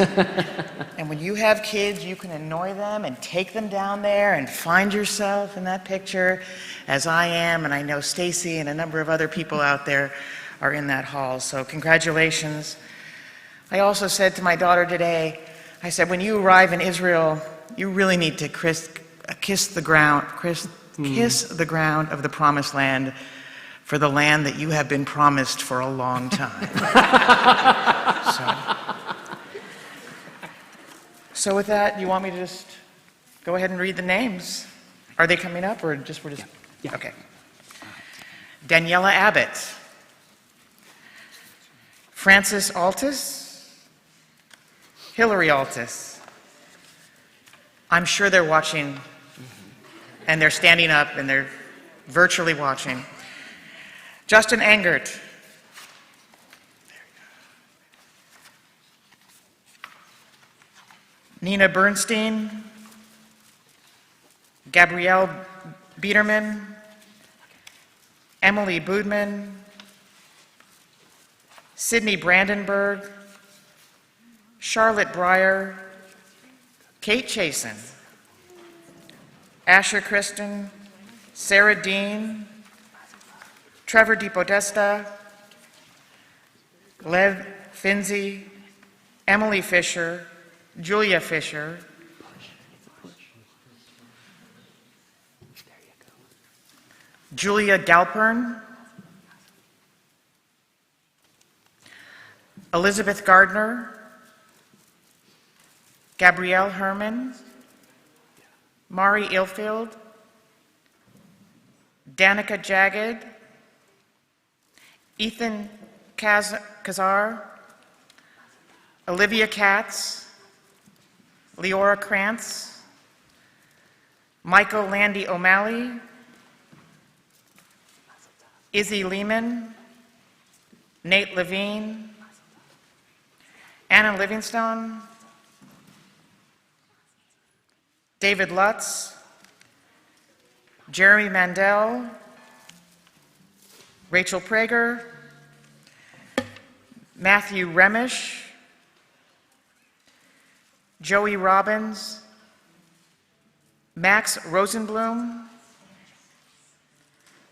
And when you have kids, you can annoy them and take them down there and find yourself in that picture, as I am, and I know Stacy and a number of other people out there are in that hall. So congratulations. I also said to my daughter today, I said, when you arrive in Israel, you really need to kiss the ground of the promised land, for the land that you have been promised for a long time. So with that, you want me to just go ahead and read the names? Are they coming up, or just we're just? Yeah. Okay. Daniela Abbott, Francis Altus, Hillary Altus. I'm sure they're watching, and they're standing up, and they're virtually watching. Justin Engert. Nina Bernstein. Gabrielle Biederman. Emily Boudman. Sydney Brandenburg. Charlotte Breyer. Kate Chasen. Asher Kristen. Sarah Dean. Trevor DiPodesta, Lev Finzi, Emily Fisher, Julia Fisher, Julia Galpern, Elizabeth Gardner, Gabrielle Herman, Mari Ilfield, Danica Jagged, Ethan Kazar, Olivia Katz, Leora Krantz, Michael Landy O'Malley, Izzy Lehman, Nate Levine, Anna Livingstone, David Lutz, Jeremy Mandel, Rachel Prager, Matthew Remish, Joey Robbins, Max Rosenblum,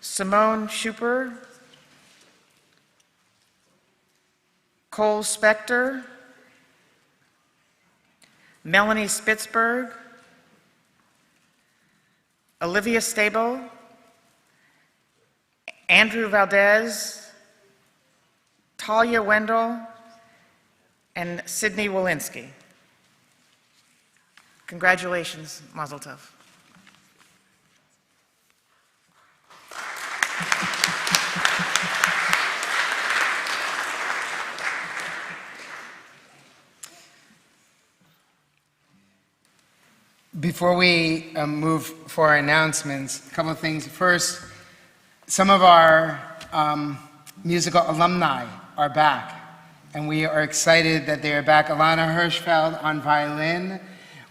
Simone Schuper, Cole Spector, Melanie Spitzberg, Olivia Stable, Andrew Valdez, Talia Wendell, and Sydney Walensky. Congratulations, Mazel Tov. Before we move for our announcements, a couple of things. First, some of our musical alumni are back, and we are excited that they are back. Alana Hirschfeld on violin.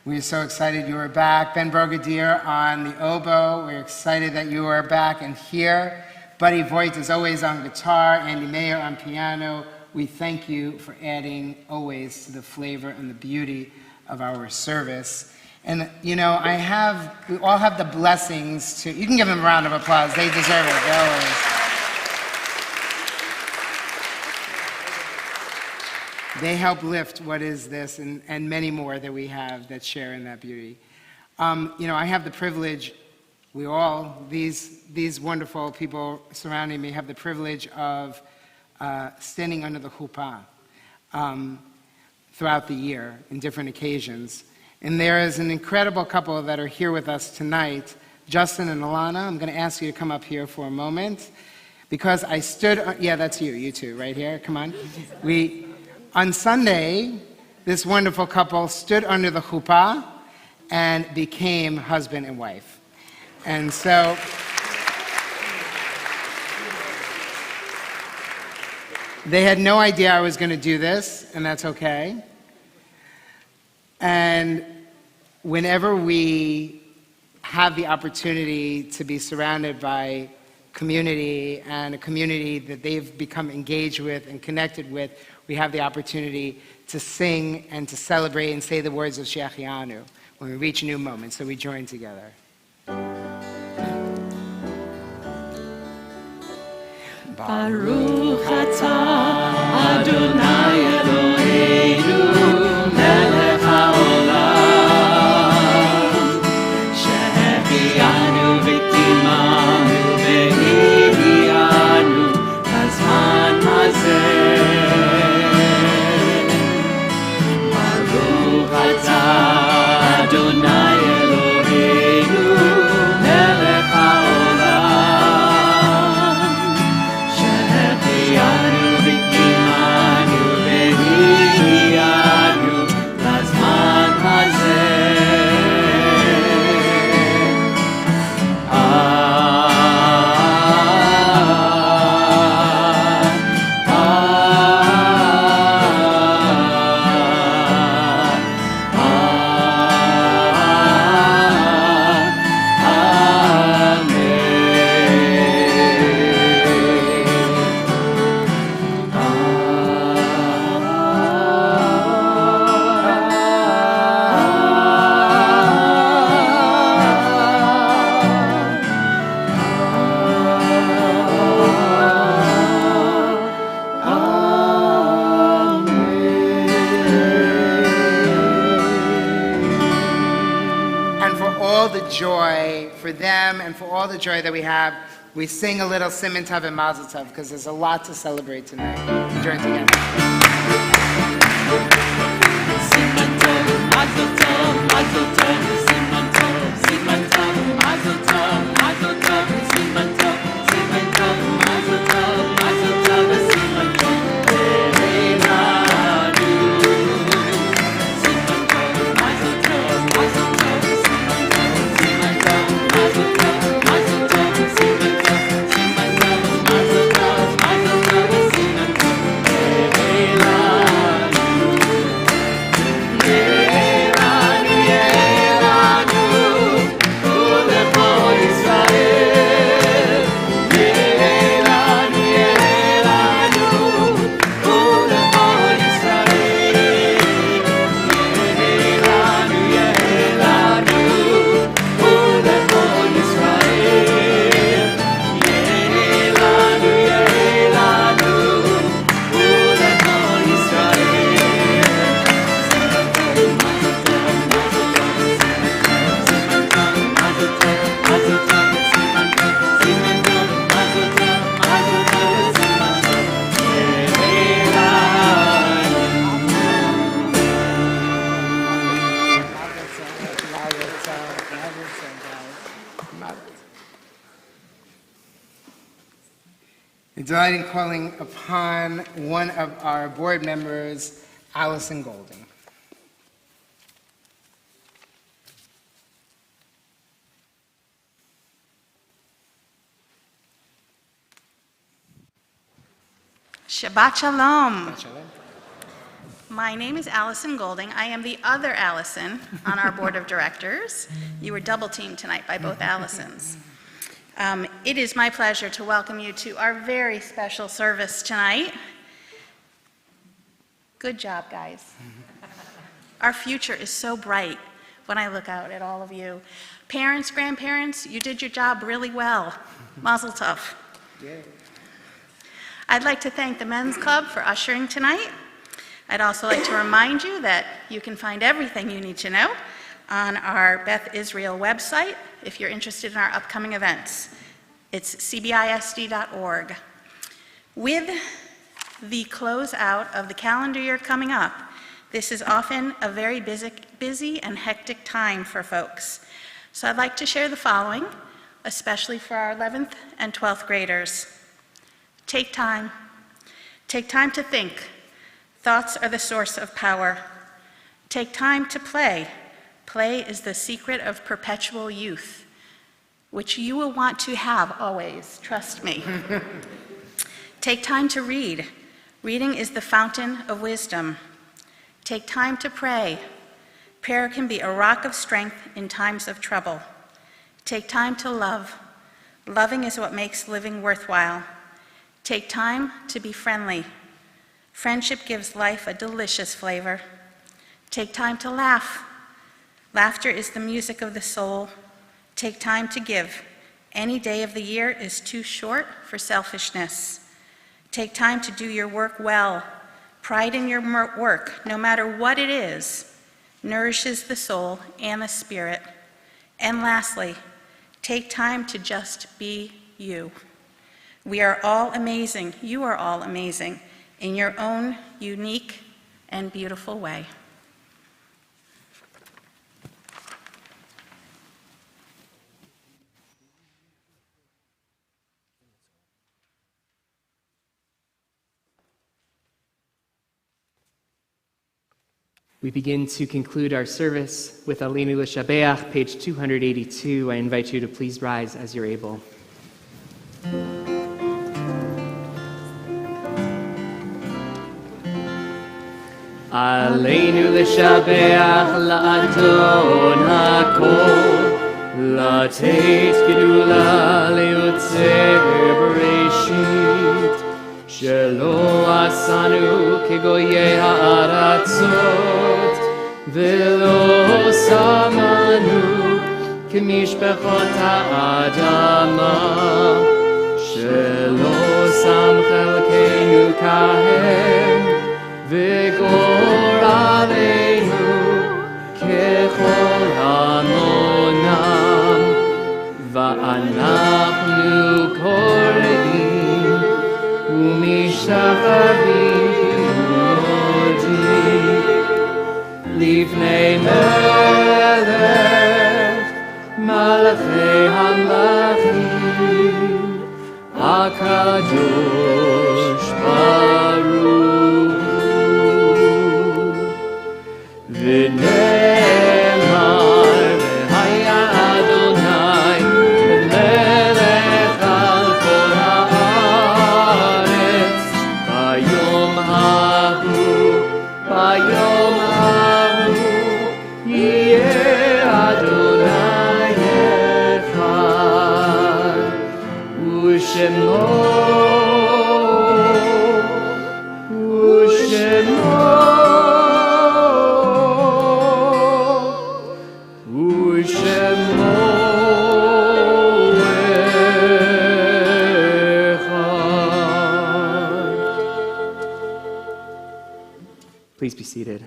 We are so excited you are back. Ben Brogadier on the oboe. We're excited that you are back and here. Buddy Voigt is always on guitar. Andy Mayer on piano. We thank you for adding always to the flavor and the beauty of our service. And, you know, we all have the blessings to, you can give them a round of applause. They deserve it, they always. They help lift what is this and many more that we have that share in that beauty. You know, I have the privilege, we all, these wonderful people surrounding me have the privilege of standing under the chuppah throughout the year in different occasions. And there is an incredible couple that are here with us tonight, Justin and Alana. I'm going to ask you to come up here for a moment because I stood, yeah, that's you two right here, come on. On Sunday, this wonderful couple stood under the chuppah and became husband and wife. And so, they had no idea I was going to do this, and that's okay. And whenever we have the opportunity to be surrounded by community and a community that they've become engaged with and connected with, we have the opportunity to sing and to celebrate and say the words of Shechianu when we reach new moments. So we join together. Baruch atah Adonai Eloheinu melech haolam shehechianu v'kimanu v'hihianu b'zman hazeh Baruch atah Adonai Eloheinu melech haolam shehechianu v'kimanu v'hihianu b'zman hazeh for them and for all the joy that we have, we sing a little Siman Tov and Mazel Tov because there's a lot to celebrate tonight. We join together. Siman Tov, Mazel Tov, Mazel Tov, Siman Tov, Siman Tov, Mazel Tov, Mazel Tov, Siman Tov, Siman Tov, Mazel Tov, Mazel Tov, Siman Tov, Ve'elanu. Siman Tov, Mazel Tov, Mazel Tov, Siman Tov, Siman Tov, Mazel Tov, Mazel Tov, Siman Tov, Siman Tov, Mazel Tov, Mazel Tov, Siman Tov, Ve'elanu. delight in calling upon one of our board members, Allison Golding. Shabbat Shalom. My name is Allison Golding. I am the other Allison on our board of directors. You were double teamed tonight by both Allisons. It is my pleasure to welcome you to our very special service tonight. Good job, guys. Our future is so bright when I look out at all of you. Parents, grandparents, you did your job really well. Mazel tov. I'd like to thank the Men's Club for ushering tonight. I'd also like to remind you that you can find everything you need to know on our Beth Israel website if you're interested in our upcoming events. It's cbisd.org. With the closeout of the calendar year coming up, this is often a very busy and hectic time for folks. So I'd like to share the following, especially for our 11th and 12th graders. Take time. Take time to think. Thoughts are the source of power. Take time to play. Play is the secret of perpetual youth, which you will want to have always, trust me. Take time to read. Reading is the fountain of wisdom. Take time to pray. Prayer can be a rock of strength in times of trouble. Take time to love. Loving is what makes living worthwhile. Take time to be friendly. Friendship gives life a delicious flavor. Take time to laugh. Laughter is the music of the soul. Take time to give. Any day of the year is too short for selfishness. Take time to do your work well. Pride in your work, no matter what it is, nourishes the soul and the spirit. And lastly, take time to just be you. We are all amazing. You are all amazing in your own unique and beautiful way. We begin to conclude our service with Aleinu L'Shabeach, page 282. I invite you to please rise as you're able. Aleinu L'Shabeach La'adon HaKol, Lateit Gedula Le'yotzer Bereshit, Shelo Asanu Kegoyei Ha'aratzot, Velo Samanu Kemishpechot Ha'adama, Shelo Sam Chelkeinu Kahem, V'gor Aleinu Kechol Hamonam, Va'anachnu Kore'im U'mishavim Modim Livnei Melech Malachei HaMlachim HaKadosh Baruch V'nemar v'haya Adonai melech al kol haaretz bayom hahu yeh Adonai echad u'shemo Please be seated.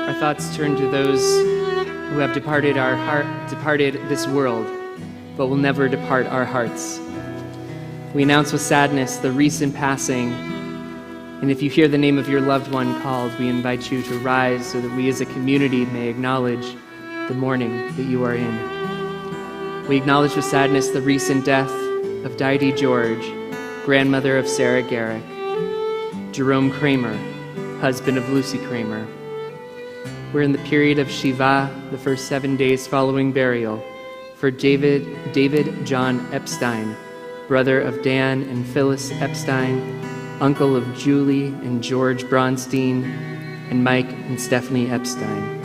Our thoughts turn to those who have departed this world, but will never depart our hearts. We announce with sadness the recent passing, and if you hear the name of your loved one called, we invite you to rise so that we as a community may acknowledge the mourning that you are in. We acknowledge with sadness the recent death of Diety George, grandmother of Sarah Garrick, Jerome Kramer, husband of Lucy Kramer. We're in the period of Shiva, the first 7 days following burial, for David John Epstein, brother of Dan and Phyllis Epstein, uncle of Julie and George Bronstein, and Mike and Stephanie Epstein.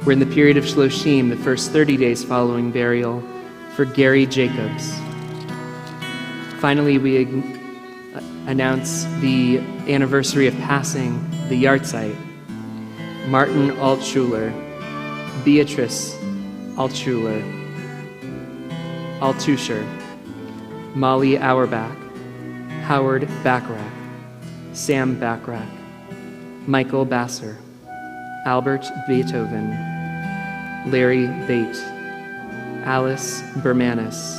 We're in the period of Shloshim, the first 30 days following burial, for Gary Jacobs. Finally, we announce the anniversary of passing the Yartzeit. Martin Altschuler, Beatrice Altschuler, Altuscher, Molly Auerbach, Howard Backrack, Sam Backrack, Michael Basser, Albert Beethoven, Larry Bate, Alice Bermanis,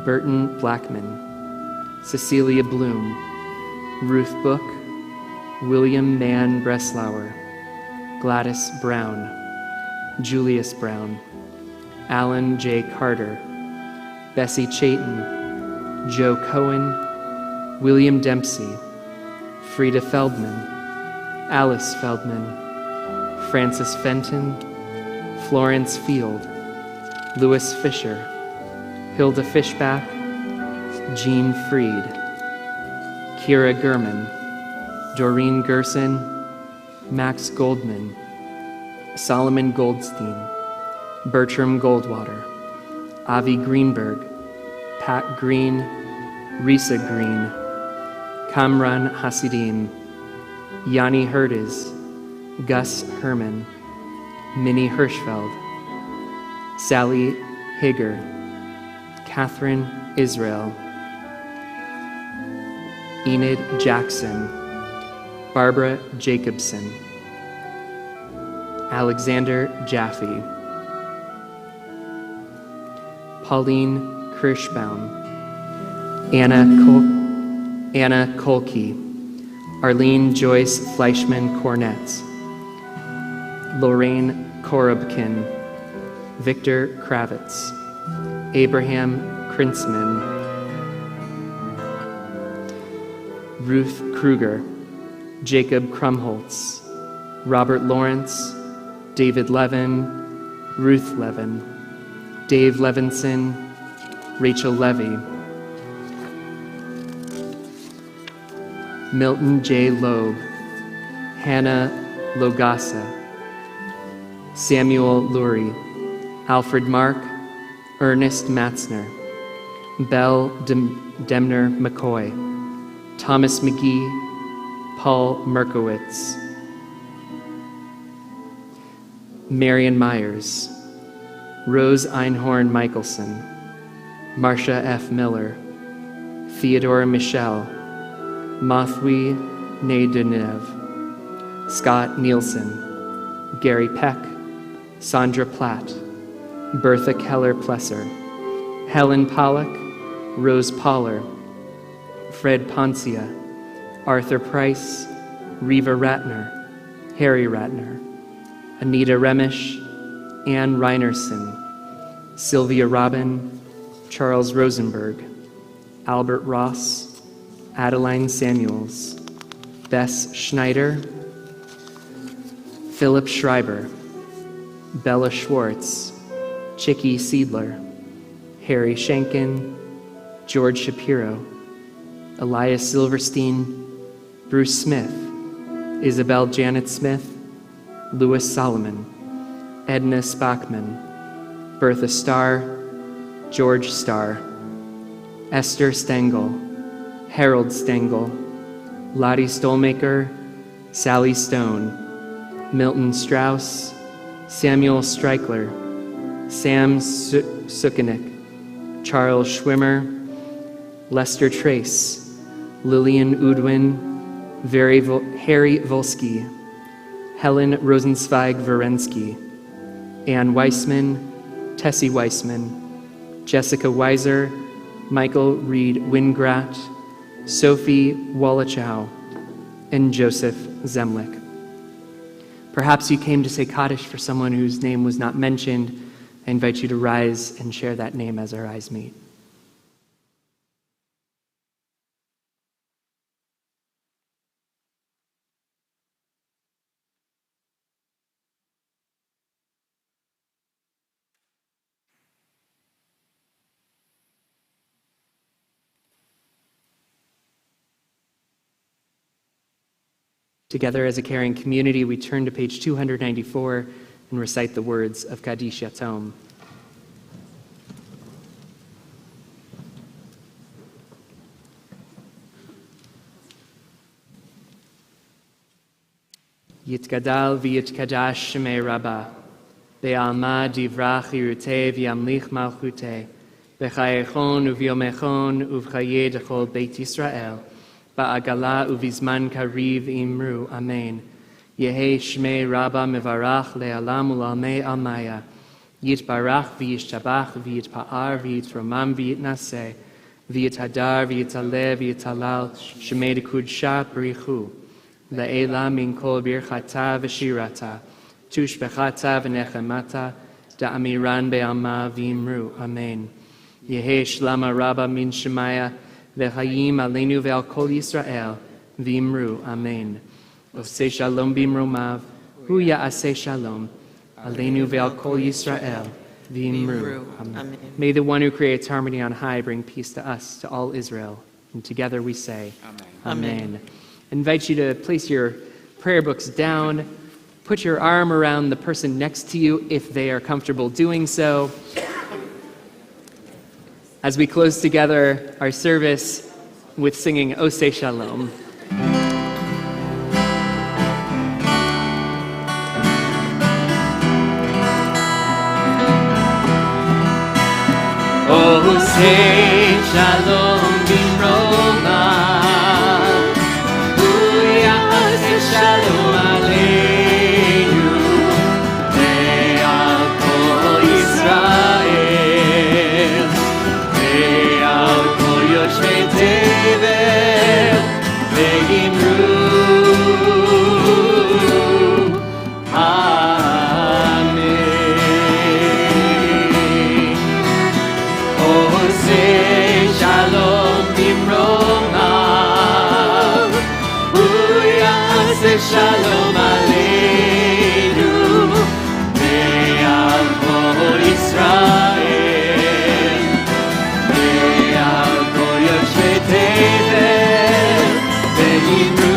Burton Blackman, Cecilia Bloom, Ruth Book, William Mann Breslauer, Gladys Brown, Julius Brown, Alan J. Carter, Bessie Chayton, Joe Cohen, William Dempsey, Frida Feldman, Alice Feldman, Francis Fenton, Florence Field, Louis Fisher, Hilda Fishback, Jean Freed, Kira Gurman, Doreen Gerson, Max Goldman, Solomon Goldstein, Bertram Goldwater, Avi Greenberg, Pat Green, Risa Green, Kamran Hasidim, Yanni Herdes, Gus Herman, Minnie Hirschfeld, Sally Hager, Catherine Israel, Enid Jackson, Barbara Jacobson, Alexander Jaffe, Pauline Kirschbaum, Anna Kolke, Arlene Joyce Fleischman Cornetz, Lorraine Korobkin, Victor Kravitz, Abraham Krinsman, Ruth Kruger, Jacob Krumholtz, Robert Lawrence, David Levin, Ruth Levin, Dave Levinson, Rachel Levy, Milton J. Loeb, Hannah Logasa, Samuel Lurie, Alfred Mark, Ernest Matzner, Belle Demner McCoy, Thomas McGee, Paul Merkowitz, Marion Myers, Rose Einhorn Michelson, Marcia F. Miller, Theodora Michelle, Mathwi Naidunev, Scott Nielsen, Gary Peck, Sandra Platt, Bertha Keller Plesser, Helen Pollack, Rose Poller, Fred Poncia, Arthur Price, Reva Ratner, Harry Ratner, Anita Remish, Ann Reinerson, Sylvia Robin, Charles Rosenberg, Albert Ross, Adeline Samuels, Bess Schneider, Philip Schreiber, Bella Schwartz, Chicky Seidler, Harry Schenken, George Shapiro, Elias Silverstein, Bruce Smith, Isabel Janet Smith, Louis Solomon, Edna Spachman, Bertha Starr, George Starr, Esther Stengel, Harold Stengel, Lottie Stolmaker, Sally Stone, Milton Strauss, Samuel Streichler, Sam Sukanik, Charles Schwimmer, Lester Trace, Lillian Udwin, Harry Volsky, Helen Rosenzweig Verensky, Ann Weissman, Tessie Weissman, Jessica Weiser, Michael Reed Wingrat, Sophie Wallachow, and Joseph Zemlick. Perhaps you came to say Kaddish for someone whose name was not mentioned. I invite you to rise and share that name as our eyes meet. Together as a caring community, we turn to page 294 and recite the words of Kaddish Yatom. Yitgadal v'yitkadash shemei Rabbah, be'alma divrach yiruteh v'yamlich malchuteh, b'chayechon uv'yomechon uv'chayeh dechol Beit Yisrael, ba'agala uvizman kariv imru, amen. Yehe shmei Rabbah mevarach le'alam u'lalmei almaya, yitbarach v'yishtabach v'yitpa'ar v'yitromam v'yitnaseh, v'yithadar v'yitaleh v'yitalal, shmei dekudsha b'richu, le'ela min kol birchata v'shirata, tushbechata v'nechemata, da'amiran be'alma v'imru, amen. Yehe shlama Rabbah min shemaya, v'chayim aleinu ve'al kol Yisrael, v'imru, amen. Oseh shalom bimromav, hu ya'aseh shalom, aleinu ve'al kol Yisrael, v'imru, amen. May the one who creates harmony on high bring peace to us, to all Israel. And together we say, amen. Amen. I invite you to place your prayer books down, put your arm around the person next to you if they are comfortable doing so. As we close together our service with singing Oseh Shalom. Oseh Shalom bimroma, hu ya'aseh shalom aleinu, ve'al kol Yisrael, ve'al kol yoshvei tevel, ve'imru, Shalom aleinu, ve'al kol Yisrael, ve'al kol yoshvei tevel, ve'imru,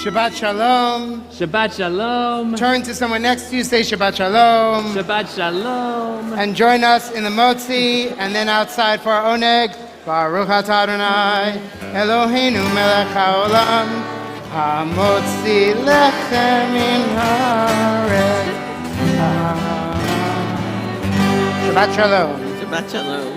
Shabbat Shalom. Shabbat Shalom. Turn to someone next to you, say Shabbat Shalom. Shabbat Shalom. And join us in the Motzi and then outside for our Oneg. Baruch atah Adonai, Eloheinu melech haolam, hamotzi lechem min haaretz. Shabbat Shalom. Shabbat Shalom.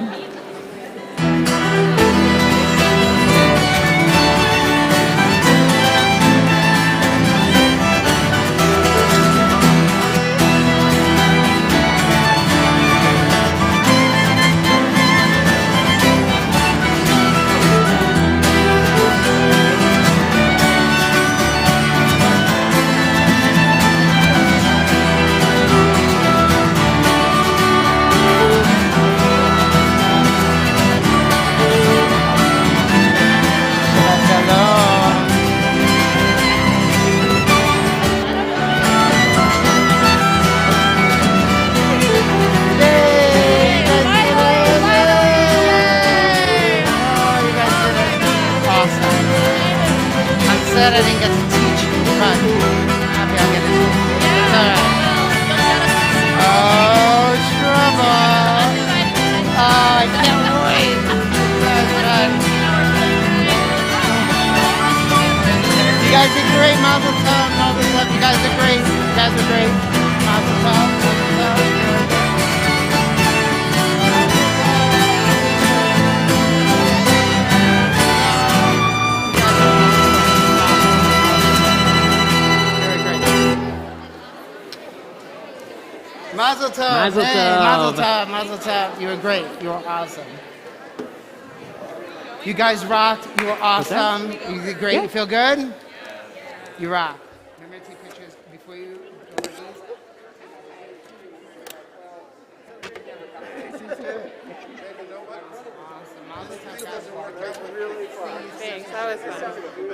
Sad I didn't get to teach you, but I'm happy I get to teach you. It's all right. Oh, trouble. Oh, I can't wait. That's right. You guys did great, Mazel Tov, Mazel Tov. You guys did great. You guys are great. Mazel Tov, Mazel Tov. Mazel Tov. Mazel Hey, Tov. Mazel Tov. Mazel Tov. You were great. You were awesome. You guys rocked. You were awesome. You did great. Yeah. You feel good? You rock. Remember to take pictures before you go to these? Awesome. Mazel Tov, guys. Thanks. That was fun.